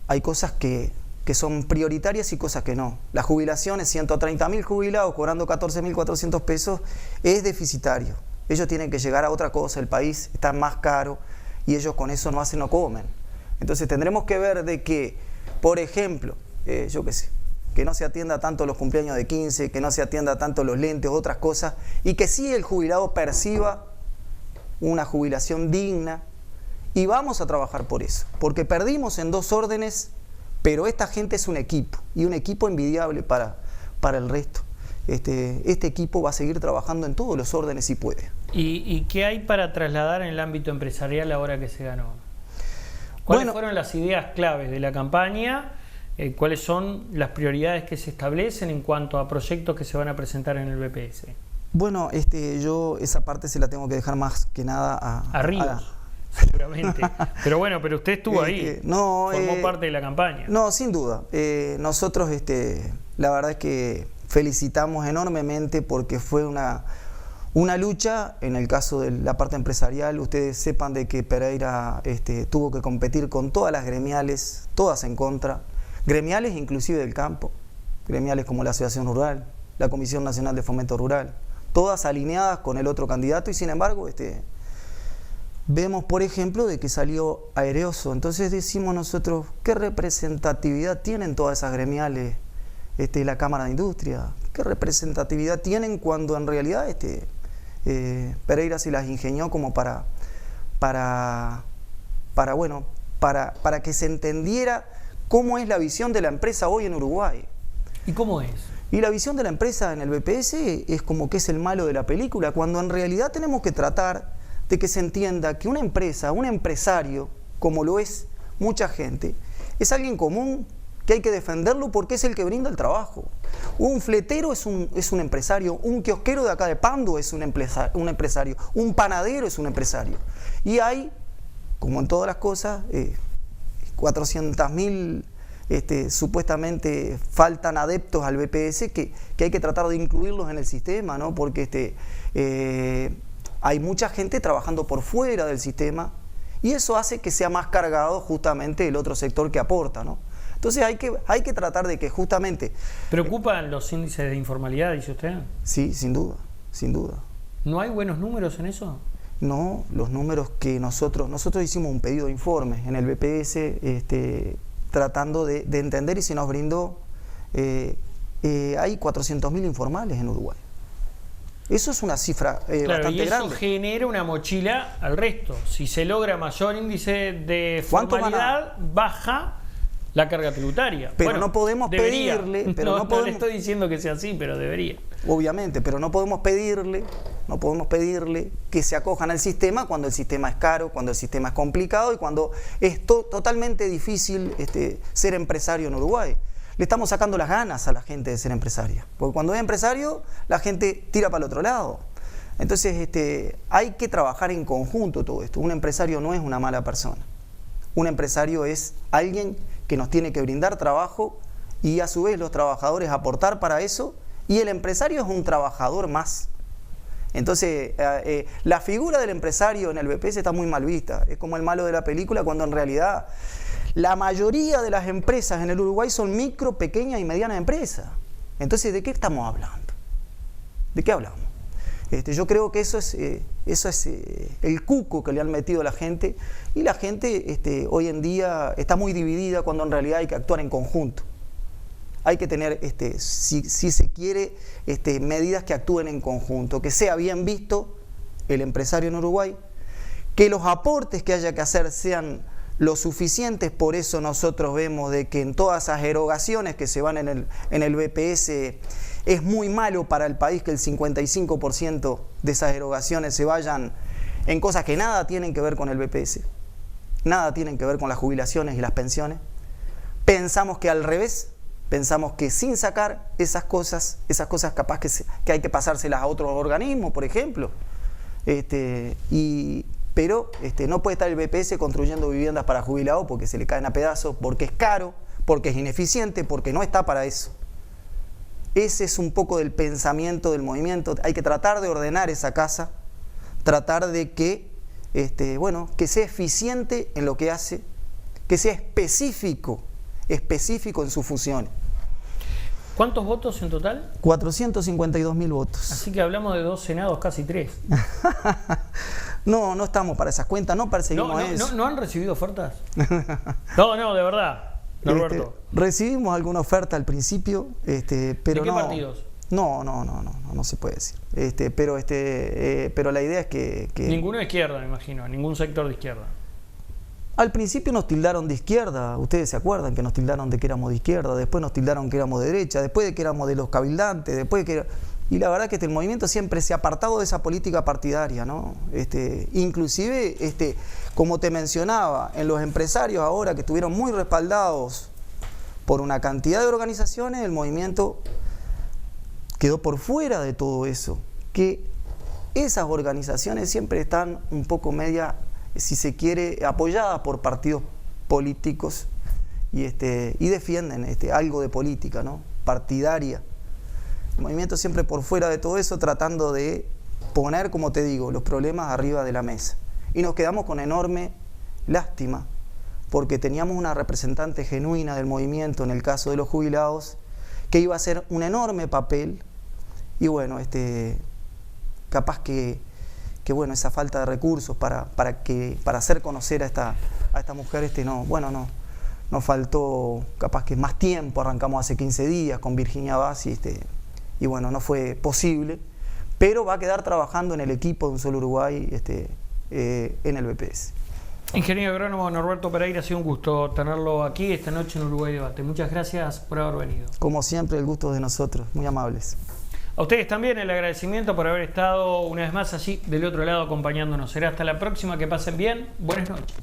hay cosas que son prioritarias y cosas que no. Las jubilaciones, 130.000 jubilados cobrando 14.400 pesos, es deficitario. Ellos tienen que llegar a otra cosa, el país está más caro y ellos con eso no hacen, no comen. Entonces tendremos que ver de que, por ejemplo, yo qué sé, que no se atienda tanto los cumpleaños de 15, que no se atienda tanto los lentes, otras cosas, y que sí el jubilado perciba una jubilación digna, y vamos a trabajar por eso, porque perdimos en 2 órdenes, pero esta gente es un equipo, y un equipo envidiable para el resto. Este equipo va a seguir trabajando en todos los órdenes si puede. ¿Y qué hay para trasladar en el ámbito empresarial ahora que se ganó? ¿Cuáles fueron las ideas claves de la campaña? ¿Cuáles son las prioridades que se establecen en cuanto a proyectos que se van a presentar en el BPS? Bueno, yo esa parte se la tengo que dejar más que nada a Ríos, seguramente. Pero bueno, pero usted estuvo ahí, formó parte de la campaña. No, sin duda. Nosotros, la verdad es que felicitamos enormemente porque fue una lucha. En el caso de la parte empresarial, ustedes sepan de que Pereira tuvo que competir con todas las gremiales, todas en contra, gremiales inclusive del campo, gremiales como la Asociación Rural, la Comisión Nacional de Fomento Rural, todas alineadas con el otro candidato, y sin embargo vemos, por ejemplo, de que salió aireoso. Entonces decimos nosotros, ¿qué representatividad tienen todas esas gremiales? La Cámara de Industria, ¿qué representatividad tienen cuando en realidad Pereira se las ingenió como para que se entendiera cómo es la visión de la empresa hoy en Uruguay? ¿Y cómo es? Y la visión de la empresa en el BPS es como que es el malo de la película, cuando en realidad tenemos que tratar de que se entienda que una empresa, un empresario, como lo es mucha gente, es alguien común, que hay que defenderlo porque es el que brinda el trabajo. Un fletero es un empresario, un kiosquero de acá de Pando es un empresario, un panadero es un empresario. Y hay, como en todas las cosas, 400.000 supuestamente faltan adeptos al BPS que hay que tratar de incluirlos en el sistema, ¿no? Porque hay mucha gente trabajando por fuera del sistema y eso hace que sea más cargado justamente el otro sector que aporta, ¿no? Entonces hay que tratar de que justamente... ¿Preocupan los índices de informalidad, dice usted? Sí, sin duda, sin duda. ¿No hay buenos números en eso? No, los números que nosotros hicimos un pedido de informe en el BPS, tratando de entender, y se nos brindó, hay 400.000 informales en Uruguay. Eso es una cifra bastante grande. Y eso genera una mochila al resto. Si se logra mayor índice de formalidad, baja la carga tributaria. Pero bueno, no podemos pedirle... Pero no le estoy diciendo que sea así, pero debería. Obviamente, pero no podemos pedirle que se acojan al sistema cuando el sistema es caro, cuando el sistema es complicado y cuando es totalmente difícil ser empresario en Uruguay. Le estamos sacando las ganas a la gente de ser empresaria, porque cuando es empresario la gente tira para el otro lado. Entonces hay que trabajar en conjunto todo esto. Un empresario no es una mala persona. Un empresario es alguien que nos tiene que brindar trabajo y a su vez los trabajadores aportar para eso, y el empresario es un trabajador más. Entonces la figura del empresario en el BPS está muy mal vista. Es como el malo de la película, cuando en realidad la mayoría de las empresas en el Uruguay son micro, pequeñas y medianas empresas. Entonces, ¿de qué estamos hablando? ¿De qué hablamos? Yo creo que eso es el cuco que le han metido a la gente, y la gente hoy en día está muy dividida cuando en realidad hay que actuar en conjunto. Hay que tener, si se quiere, medidas que actúen en conjunto, que sea bien visto el empresario en Uruguay, que los aportes que haya que hacer sean lo suficientes. Por eso nosotros vemos de que en todas esas erogaciones que se van en el BPS, es muy malo para el país que el 55% de esas erogaciones se vayan en cosas que nada tienen que ver con el BPS, nada tienen que ver con las jubilaciones y las pensiones. Pensamos que al revés, pensamos que sin sacar esas cosas capaz que hay que pasárselas a otros organismos, por ejemplo. Pero no puede estar el BPS construyendo viviendas para jubilados porque se le caen a pedazos, porque es caro, porque es ineficiente, porque no está para eso. Ese es un poco del pensamiento del movimiento. Hay que tratar de ordenar esa casa, tratar de que, que sea eficiente en lo que hace, que sea específico en sus funciones. ¿Cuántos votos en total? 452.000 votos. Así que hablamos de 2 senados, casi 3. No estamos para esas cuentas, no perseguimos eso. ¿No han recibido ofertas? No, de verdad, Norberto. Recibimos alguna oferta al principio, pero ¿de qué partidos? No se puede decir. Pero la idea es que... Ninguno de izquierda, me imagino, ningún sector de izquierda. Al principio nos tildaron de izquierda, ustedes se acuerdan que nos tildaron de que éramos de izquierda, después nos tildaron que éramos de derecha, después de que éramos de los cabildantes, después de que... Y la verdad que el movimiento siempre se ha apartado de esa política partidaria, ¿no? Inclusive, como te mencionaba, en los empresarios ahora que estuvieron muy respaldados por una cantidad de organizaciones, el movimiento quedó por fuera de todo eso. Que esas organizaciones siempre están un poco media, si se quiere, apoyadas por partidos políticos y defienden algo de política, ¿no? Partidaria. El movimiento siempre por fuera de todo eso, tratando de poner, como te digo, los problemas arriba de la mesa. Y nos quedamos con enorme lástima, porque teníamos una representante genuina del movimiento, en el caso de los jubilados, que iba a hacer un enorme papel, y bueno, capaz que esa falta de recursos para hacer conocer a esta mujer, nos faltó capaz que más tiempo. Arrancamos hace 15 días con Virginia Bassi, y bueno, no fue posible, pero va a quedar trabajando en el equipo de Un Solo Uruguay en el BPS. Ingeniero agrónomo Norberto Pereira, ha sido un gusto tenerlo aquí esta noche en Uruguay Debate. Muchas gracias por haber venido. Como siempre, el gusto es de nosotros, muy amables. A ustedes también el agradecimiento por haber estado una vez más allí del otro lado acompañándonos. Será hasta la próxima, que pasen bien, buenas noches.